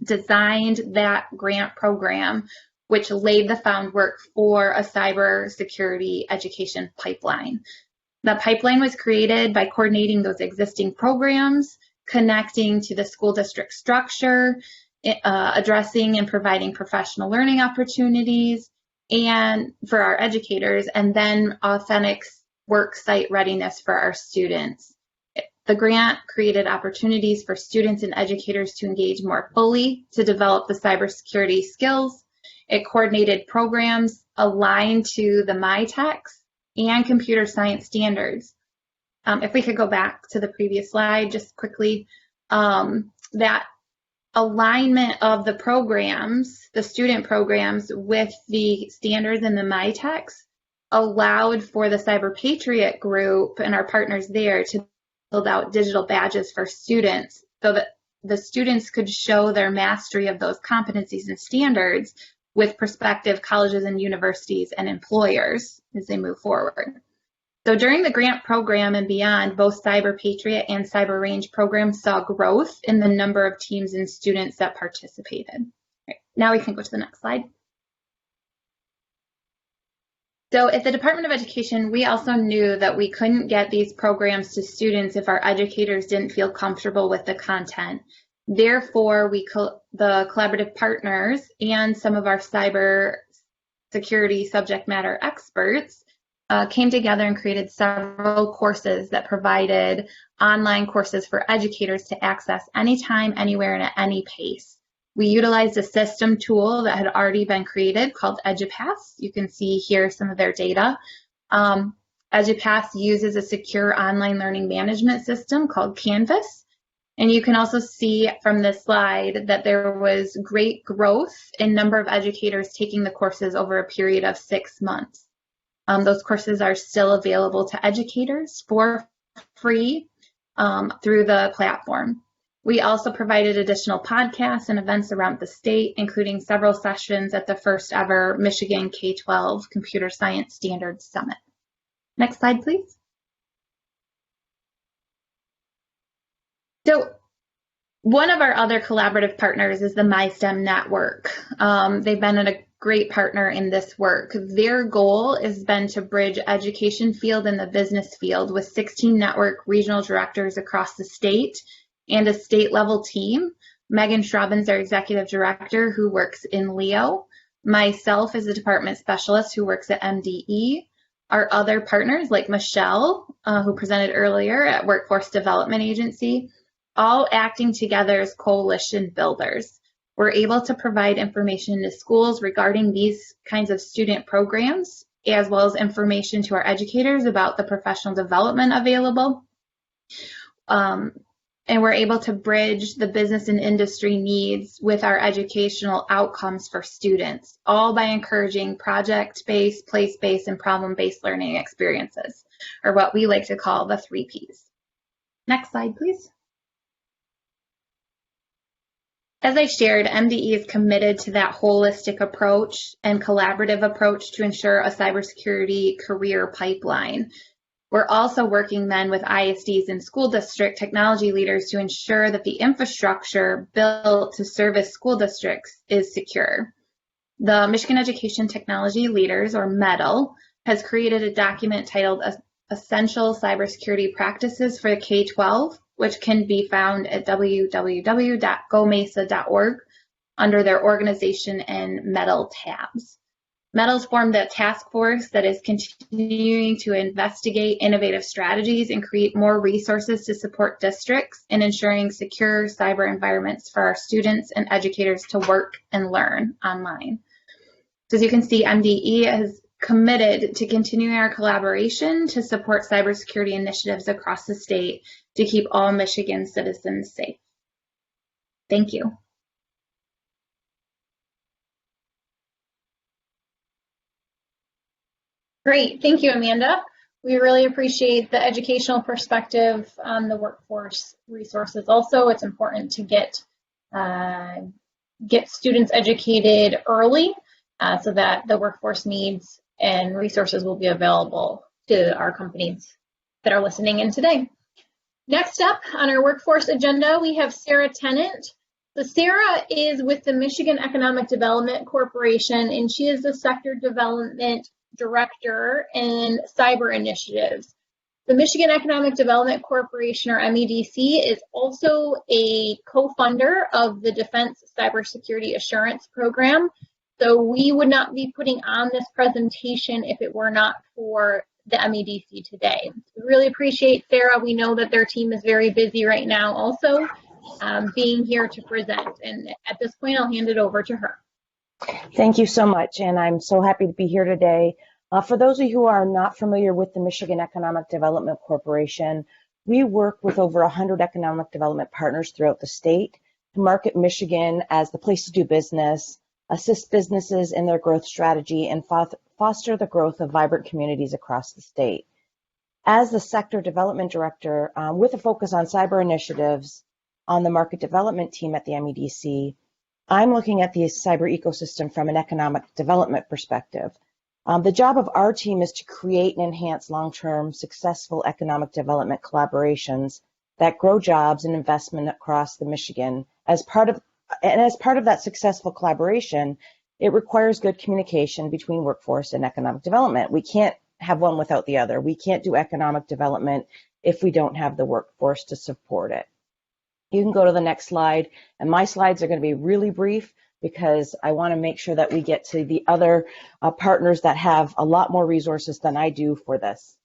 designed that grant program, which laid the groundwork for a cybersecurity education pipeline. The pipeline was created by coordinating those existing programs, connecting to the school district structure, addressing and providing professional learning opportunities and for our educators, and then authentic work site readiness for our students. The grant created opportunities for students and educators to engage more fully to develop the cybersecurity skills. It coordinated programs aligned to the MyTechs and computer science standards. If we could go back to the previous slide just quickly, that alignment of the programs, the student programs with the standards in the MyTechs allowed for the Cyber Patriot group and our partners there to build out digital badges for students so that the students could show their mastery of those competencies and standards with prospective colleges and universities and employers as they move forward. So during the grant program and beyond, both Cyber Patriot and Cyber Range programs saw growth in the number of teams and students that participated. Right, now we can go to the next slide. So at the Department of Education, we also knew that we couldn't get these programs to students if our educators didn't feel comfortable with the content. Therefore, the collaborative partners and some of our cyber security subject matter experts came together and created several courses that provided online courses for educators to access anytime, anywhere, and at any pace. We utilized a system tool that had already been created called EduPass. You can see here some of their data. EduPass uses a secure online learning management system called Canvas. And you can also see from this slide that there was great growth in number of educators taking the courses over a period of 6 months. Those courses are still available to educators for free through the platform. We also provided additional podcasts and events around the state, including several sessions at the first ever Michigan K-12 Computer Science Standards Summit. Next slide, please. So one of our other collaborative partners is the MySTEM network. They've been a great partner in this work. Their goal has been to bridge education field and the business field with 16 network regional directors across the state and a state level team. Megan Schraubens, our executive director, who works in Leo. Myself as a department specialist who works at MDE. Our other partners like Michele, who presented earlier at Workforce Development Agency, all acting together as coalition builders. We're able to provide information to schools regarding these kinds of student programs, as well as information to our educators about the professional development available. and we're able to bridge the business and industry needs with our educational outcomes for students, all by encouraging project-based, place-based, and problem-based learning experiences, or what we like to call the 3 Ps. Next slide, please. As I shared, MDE is committed to that holistic approach and collaborative approach to ensure a cybersecurity career pipeline. We're also working then with ISDs and school district technology leaders to ensure that the infrastructure built to service school districts is secure. The Michigan Education Technology Leaders, or METL, has created a document titled Essential Cybersecurity Practices for the K-12, which can be found at www.gomesa.org under their organization and METL tabs. METL's formed a task force that is continuing to investigate innovative strategies and create more resources to support districts in ensuring secure cyber environments for our students and educators to work and learn online. So as you can see, MDE is committed to continuing our collaboration to support cybersecurity initiatives across the state to keep all Michigan citizens safe. Thank you. Great, thank you, Amanda. We really appreciate the educational perspective on the workforce resources. Also, it's important to get students educated early so that the workforce needs and resources will be available to our companies that are listening in today. Next up on our workforce agenda, we have Sarah Tennant. So Sarah is with the Michigan Economic Development Corporation, and she is the Sector Development Director in Cyber Initiatives. The Michigan Economic Development Corporation, or MEDC, is also a co-funder of the Defense Cybersecurity Assurance Program. So we would not be putting on this presentation if it were not for the MEDC today. We really appreciate Sarah. We know that their team is very busy right now also being here to present. And at this point, I'll hand it over to her. Thank you so much, and I'm so happy to be here today. For those of you who are not familiar with the Michigan Economic Development Corporation, we work with over 100 economic development partners throughout the state to market Michigan as the place to do business, assist businesses in their growth strategy, and foster the growth of vibrant communities across the state. As the Sector Development Director, with a focus on cyber initiatives on the market development team at the MEDC, I'm looking at the cyber ecosystem from an economic development perspective. The job of our team is to create and enhance long-term successful economic development collaborations that grow jobs and investment across the Michigan. As part of that successful collaboration, it requires good communication between workforce and economic development. We can't have one without the other. We can't do economic development if we don't have the workforce to support it. You can go to the next slide, and my slides are going to be really brief because I want to make sure that we get to the other partners that have a lot more resources than I do for this.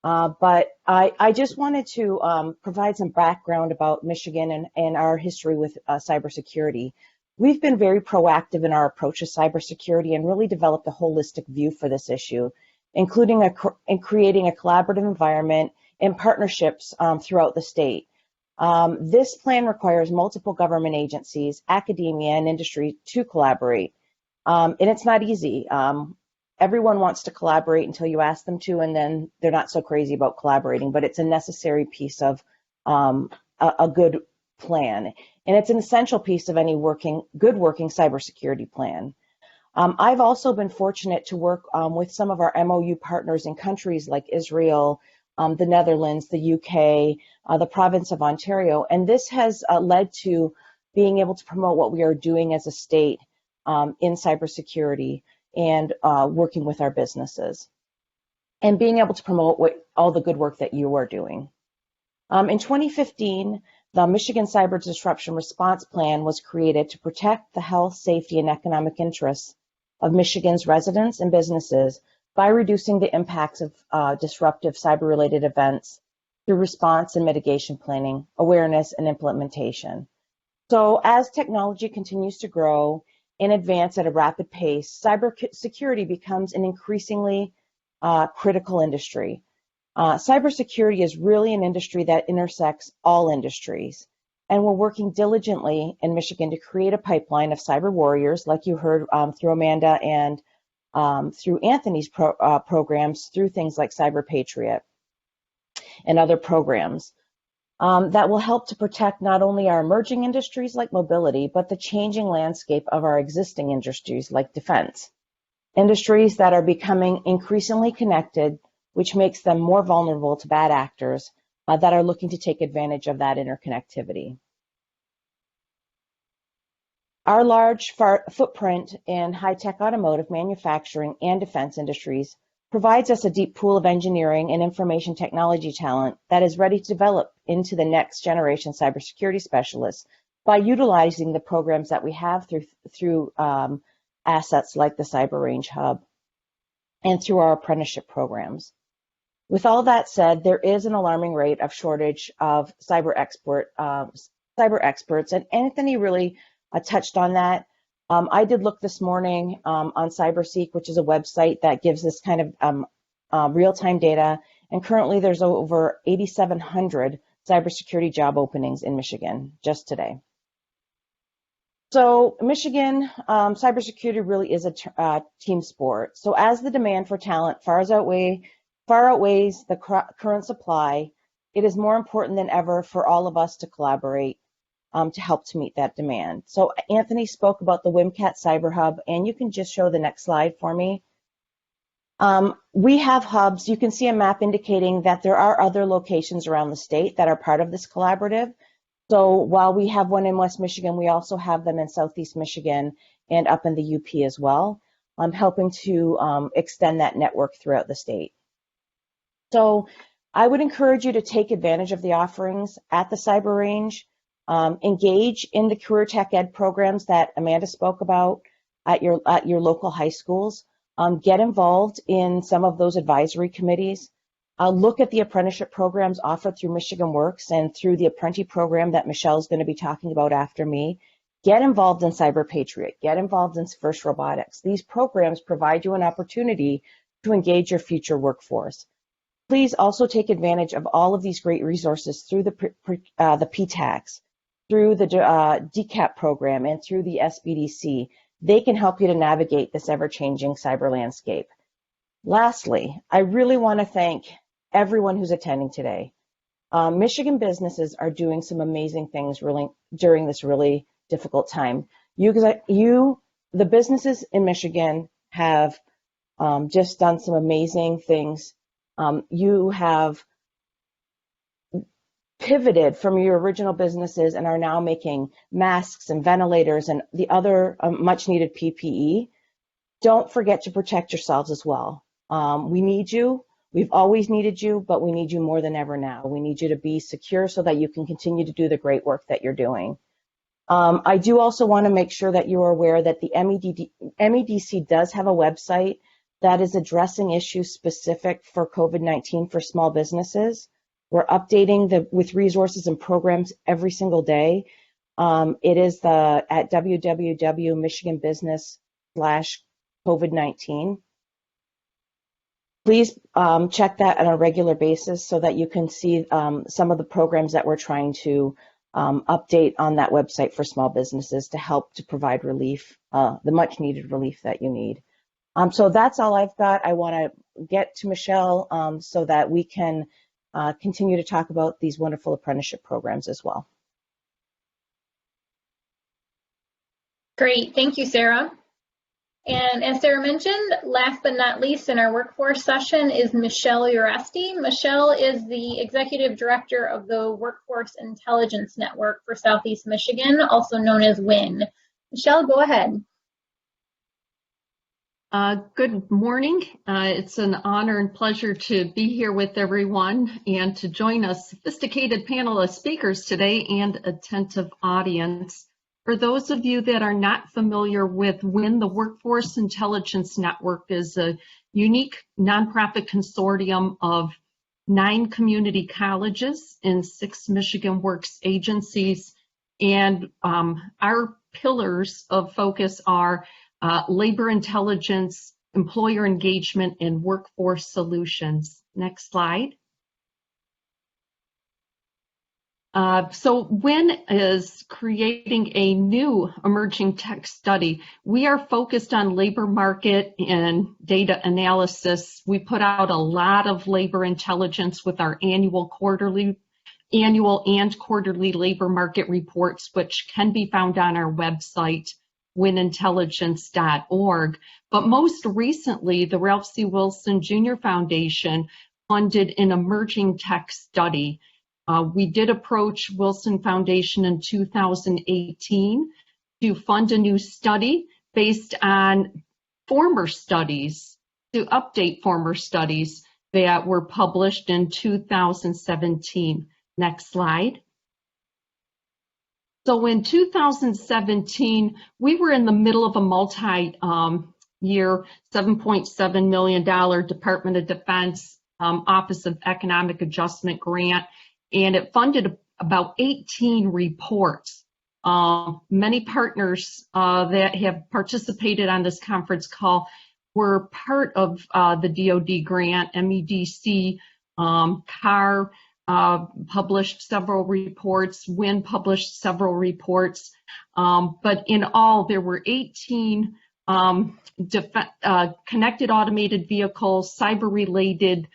But I just wanted to provide some background about Michigan and our history with cybersecurity. We've been very proactive in our approach to cybersecurity and really developed a holistic view for this issue, including creating a collaborative environment and partnerships throughout the state. This plan requires multiple government agencies, academia, and industry to collaborate. And it's not easy. Everyone wants to collaborate until you ask them to, and then they're not so crazy about collaborating, but it's a necessary piece of a good plan. And it's an essential piece of any good working cybersecurity plan. I've also been fortunate to work with some of our MOU partners in countries like Israel, the Netherlands, the UK, the province of Ontario, and this has led to being able to promote what we are doing as a state in cybersecurity and working with our businesses, and being able to promote all the good work that you are doing. In 2015, the Michigan Cyber Disruption Response Plan was created to protect the health, safety, and economic interests of Michigan's residents and businesses by reducing the impacts of disruptive cyber-related events through response and mitigation planning, awareness, and implementation. So as technology continues to grow and advance at a rapid pace, cybersecurity becomes an increasingly critical industry. Cybersecurity is really an industry that intersects all industries. And we're working diligently in Michigan to create a pipeline of cyber warriors, like you heard through Amanda and through Anthony's programs, through things like Cyber Patriot and other programs that will help to protect not only our emerging industries like mobility, but the changing landscape of our existing industries like defense. Industries that are becoming increasingly connected, which makes them more vulnerable to bad actors that are looking to take advantage of that interconnectivity. Our large footprint in high-tech automotive manufacturing and defense industries provides us a deep pool of engineering and information technology talent that is ready to develop into the next generation cybersecurity specialists by utilizing the programs that we have through assets like the Cyber Range Hub and through our apprenticeship programs. With all that said, there is an alarming rate of shortage of cyber experts, and Anthony really touched on that. I did look this morning on CyberSeek, which is a website that gives this kind of real-time data, and currently there's over 8,700 cybersecurity job openings in Michigan just today. So Michigan, cybersecurity really is a team sport. So as the demand for talent far outweighs the current supply, it is more important than ever for all of us to collaborate to help to meet that demand. So Anthony spoke about the WMCAT Cyber Hub, and you can just show the next slide for me. We have hubs. You can see a map indicating that there are other locations around the state that are part of this collaborative. So while we have one in West Michigan, we also have them in Southeast Michigan and up in the UP as well, helping to extend that network throughout the state. So I would encourage you to take advantage of the offerings at the Cyber Range, engage in the career tech ed programs that Amanda spoke about at your local high schools, get involved in some of those advisory committees. Look at the apprenticeship programs offered through Michigan Works and through the Apprentice program that Michele is going to be talking about after me. Get involved in Cyber Patriot. Get involved in First Robotics. These programs provide you an opportunity to engage your future workforce. Please also take advantage of all of these great resources through the PTACs, through the DCAP program, and through the SBDC. They can help you to navigate this ever-changing cyber landscape. Lastly, I really want to thank everyone who's attending today. Michigan businesses are doing some amazing things during this really difficult time. The businesses in Michigan have just done some amazing things. You have pivoted from your original businesses and are now making masks and ventilators and the other much needed PPE. Don't forget to protect yourselves as well. We need you. We've always needed you, but we need you more than ever now. We need you to be secure so that you can continue to do the great work that you're doing. I do also want to make sure that you are aware that the MEDC does have a website that is addressing issues specific for COVID-19 for small businesses. We're updating with resources and programs every single day. It is at www.michiganbusiness/COVID-19. Please check that on a regular basis so that you can see some of the programs that we're trying to update on that website for small businesses to help to provide relief, the much needed relief that you need. So that's all I've got. I want to get to Michele so that we can continue to talk about these wonderful apprenticeship programs as well. Great, thank you, Sarah. And as Sarah mentioned, last but not least in our workforce session is Michele Uresti. Michele is the Executive Director of the Workforce Intelligence Network for Southeast Michigan, also known as WIN. Michele, go ahead. Good morning. It's an honor and pleasure to be here with everyone and to join a sophisticated panel of speakers today and attentive audience. For those of you that are not familiar with WIN, the Workforce Intelligence Network is a unique nonprofit consortium of 9 community colleges and 6 Michigan Works agencies. And our pillars of focus are labor intelligence, employer engagement, and workforce solutions. Next slide. So WIN is creating a new emerging tech study. We are focused on labor market and data analysis. We put out a lot of labor intelligence with our annual and quarterly labor market reports, which can be found on our website, winintelligence.org. But most recently, the Ralph C. Wilson Jr. Foundation funded an emerging tech study. We did approach Wilson Foundation in 2018 to fund a new study based on former studies, to update former studies that were published in 2017. Next slide. So in 2017, we were in the middle of a multi-year $7.7 million Department of Defense Office of Economic Adjustment grant, and it funded about 18 reports. Many partners that have participated on this conference call were part of the DoD grant. MEDC, CAR published several reports, WIN published several reports, but in all there were 18 connected automated vehicles, cyber-related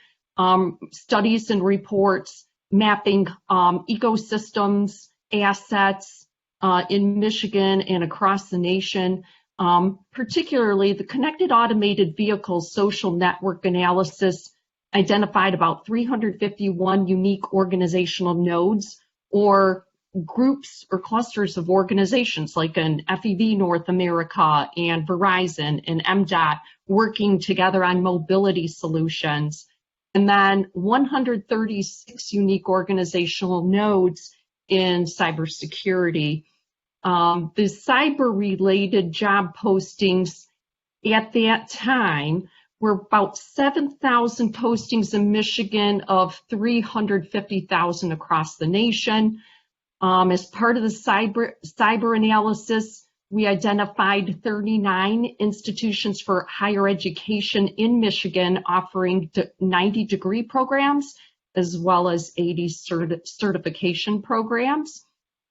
studies and reports mapping ecosystems, assets in Michigan and across the nation. Particularly the connected automated vehicles social network analysis identified about 351 unique organizational nodes or groups or clusters of organizations like an FEV North America and Verizon and MDOT working together on mobility solutions. And then 136 unique organizational nodes in cybersecurity. The cyber-related job postings at that time were about 7,000 postings in Michigan of 350,000 across the nation. As part of the cyber analysis, we identified 39 institutions for higher education in Michigan offering 90-degree programs, as well as 80 certification programs.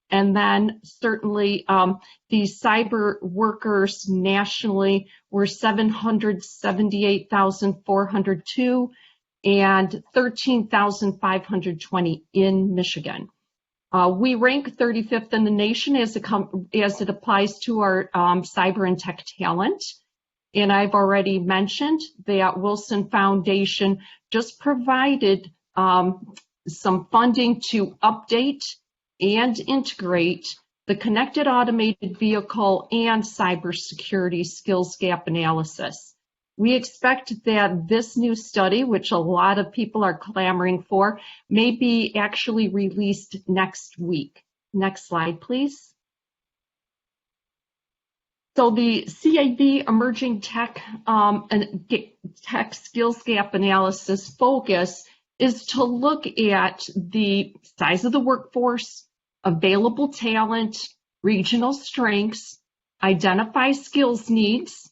And then certainly the cyber workers nationally were 778,402 and 13,520 in Michigan. We rank 35th in the nation as it applies to our cyber and tech talent. And I've already mentioned that Wilson Foundation just provided some funding to update and integrate the connected automated vehicle and cybersecurity skills gap analysis. We expect that this new study, which a lot of people are clamoring for, may be actually released next week. Next slide, please. So the CAV Emerging Tech Skills Gap Analysis focus is to look at the size of the workforce, available talent, regional strengths, identify skills needs,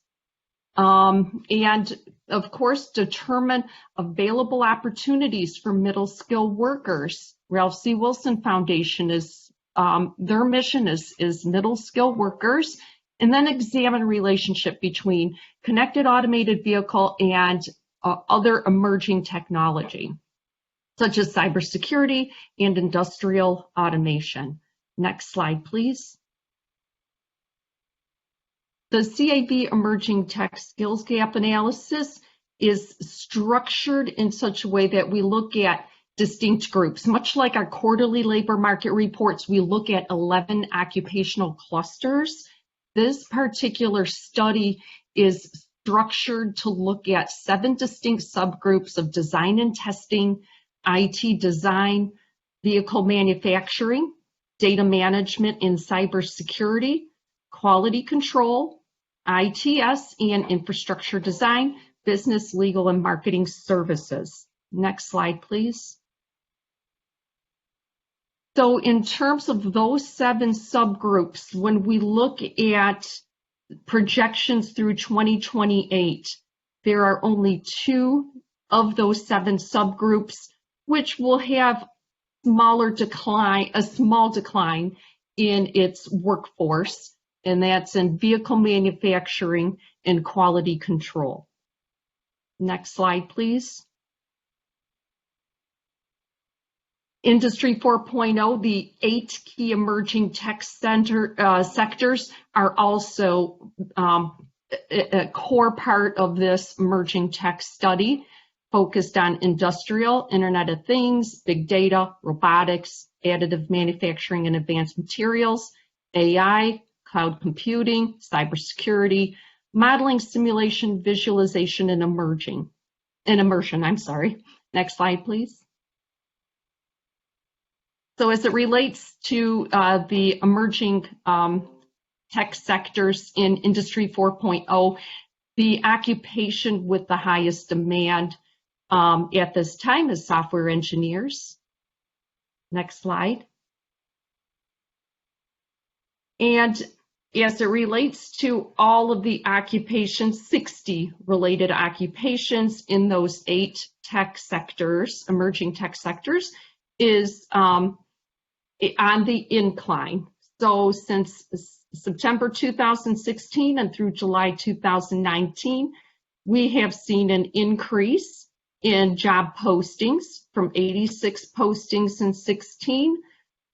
and of course determine available opportunities for middle skill workers. Ralph C. Wilson Foundation is, their mission is middle skill workers, and then examine relationship between connected automated vehicle and other emerging technology, such as cybersecurity and industrial automation. Next slide, please. The CAV Emerging Tech Skills Gap Analysis is structured in such a way that we look at distinct groups. Much like our quarterly labor market reports, we look at 11 occupational clusters. This particular study is structured to look at 7 distinct subgroups of design and testing, IT design, vehicle manufacturing, data management in cybersecurity, quality control, ITS and infrastructure design, business, legal, and marketing services. Next slide, please. So in terms of those 7 subgroups, when we look at projections through 2028, there are only 2 of those 7 subgroups which will have small decline in its workforce, and that's in vehicle manufacturing and quality control. Next slide, please. Industry 4.0, the 8 key emerging tech sectors are also a core part of this emerging tech study, focused on industrial, Internet of Things, big data, robotics, additive manufacturing and advanced materials, AI, cloud computing, cybersecurity, modeling, simulation, visualization, and immersion. Next slide, please. So as it relates to the emerging tech sectors in Industry 4.0, the occupation with the highest demand at this time is software engineers. Next slide. And as it relates to all of the occupations, 60 related occupations in those 8 tech sectors, emerging tech sectors, is on the incline. So since September 2016 and through July 2019, we have seen an increase in job postings from 86 postings in 16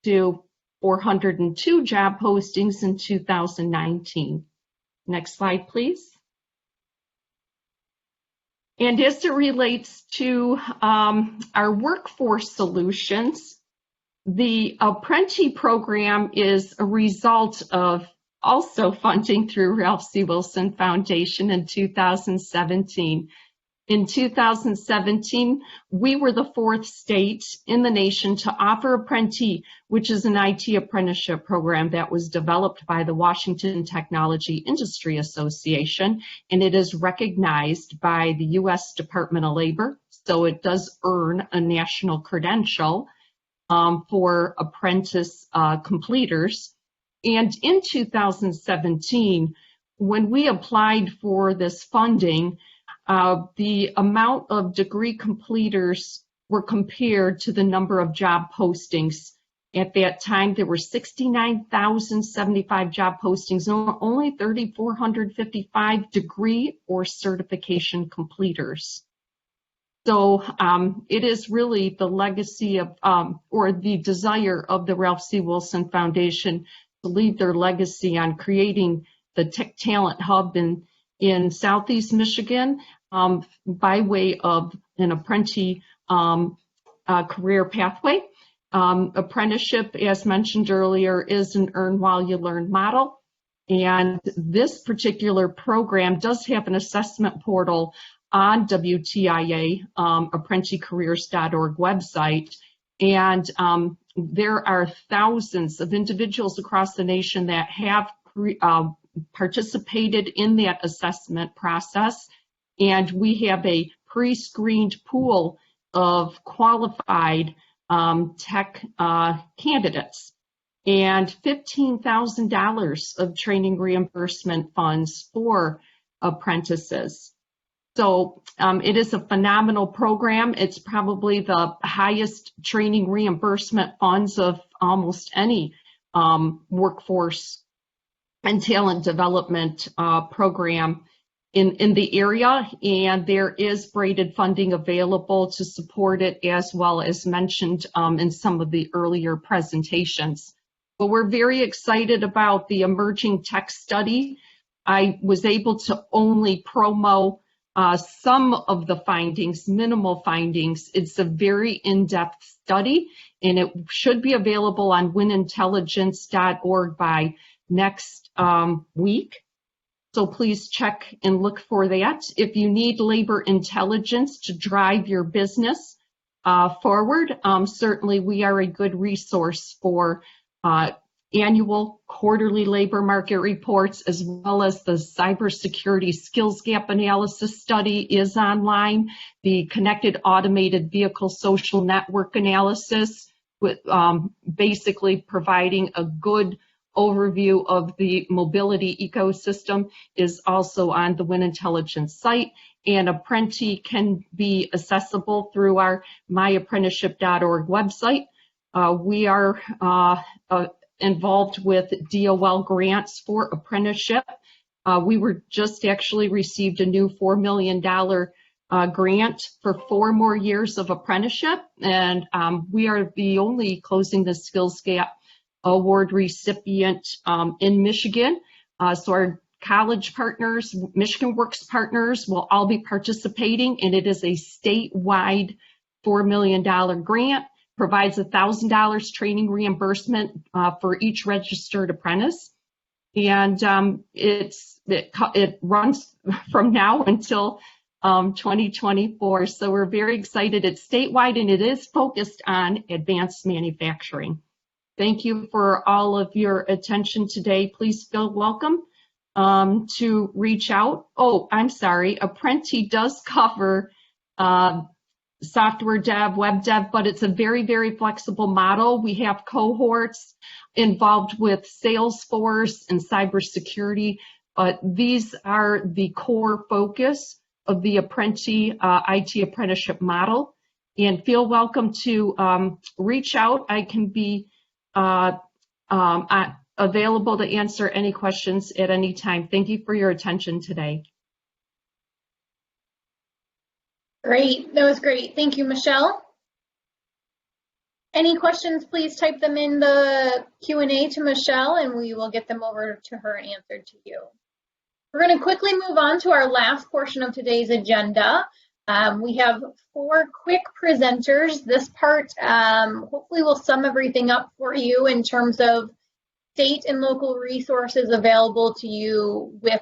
to 402 job postings in 2019. Next slide, please. And as it relates to our workforce solutions, the Apprentice program is a result of also funding through Ralph C. Wilson Foundation in 2017. In 2017, we were the 4th state in the nation to offer Apprentice, which is an IT apprenticeship program that was developed by the Washington Technology Industry Association, and it is recognized by the U.S. Department of Labor, so it does earn a national credential for apprentice completers. And in 2017, when we applied for this funding, the amount of degree completers were compared to the number of job postings. At that time, there were 69,075 job postings, and only 3,455 degree or certification completers. So it is really the legacy of, or the desire of the Ralph C. Wilson Foundation to leave their legacy on creating the Tech Talent Hub in Southeast Michigan by way of an Apprentice career pathway. Apprenticeship, as mentioned earlier, is an earn while you learn model. And this particular program does have an assessment portal on WTIA, ApprenticeCareers.org website. And there are thousands of individuals across the nation that have participated in that assessment process. And we have a pre-screened pool of qualified tech candidates and $15,000 of training reimbursement funds for apprentices. So it is a phenomenal program. It's probably the highest training reimbursement funds of almost any workforce and talent development program in the area, and there is braided funding available to support it, as well as mentioned in some of the earlier presentations. But we're very excited about the emerging tech study. I was able to only promo some of the findings, minimal findings. It's a very in-depth study, and it should be available on winintelligence.org by next week. So please check and look for that. If you need labor intelligence to drive your business forward, certainly we are a good resource for annual, quarterly labor market reports, as well as the cybersecurity skills gap analysis study is online. The connected automated vehicle social network analysis, with basically providing a good overview of the mobility ecosystem, is also on the Win Intelligence site, and Apprentice can be accessible through our myapprenticeship.org website. We are involved with Dol Grants for Apprenticeship. We were just actually received a new $4 million grant for 4 more years of apprenticeship, and we are the only Closing the Skills Gap Award recipient in Michigan. So our college partners, Michigan Works partners, will all be participating, and it is a statewide $4 million grant, provides $1,000 training reimbursement for each registered apprentice. And it runs from now until 2024. So we're very excited. It's statewide and it is focused on advanced manufacturing. Thank you for all of your attention today. Please feel welcome to reach out. Oh, I'm sorry. Apprentice does cover software dev, web dev, but it's a very, very flexible model. We have cohorts involved with Salesforce and cybersecurity, but these are the core focus of the Apprentice IT apprenticeship model. And feel welcome to reach out. I can be available to answer any questions at any time. Thank you for your attention today. Great, that was great. Thank you, Michele. Any questions, please type them in the Q&A to Michele and we will get them over to her and answered to you. We're going to quickly move on to our last portion of today's agenda. We have 4 quick presenters. This part hopefully will sum everything up for you in terms of state and local resources available to you with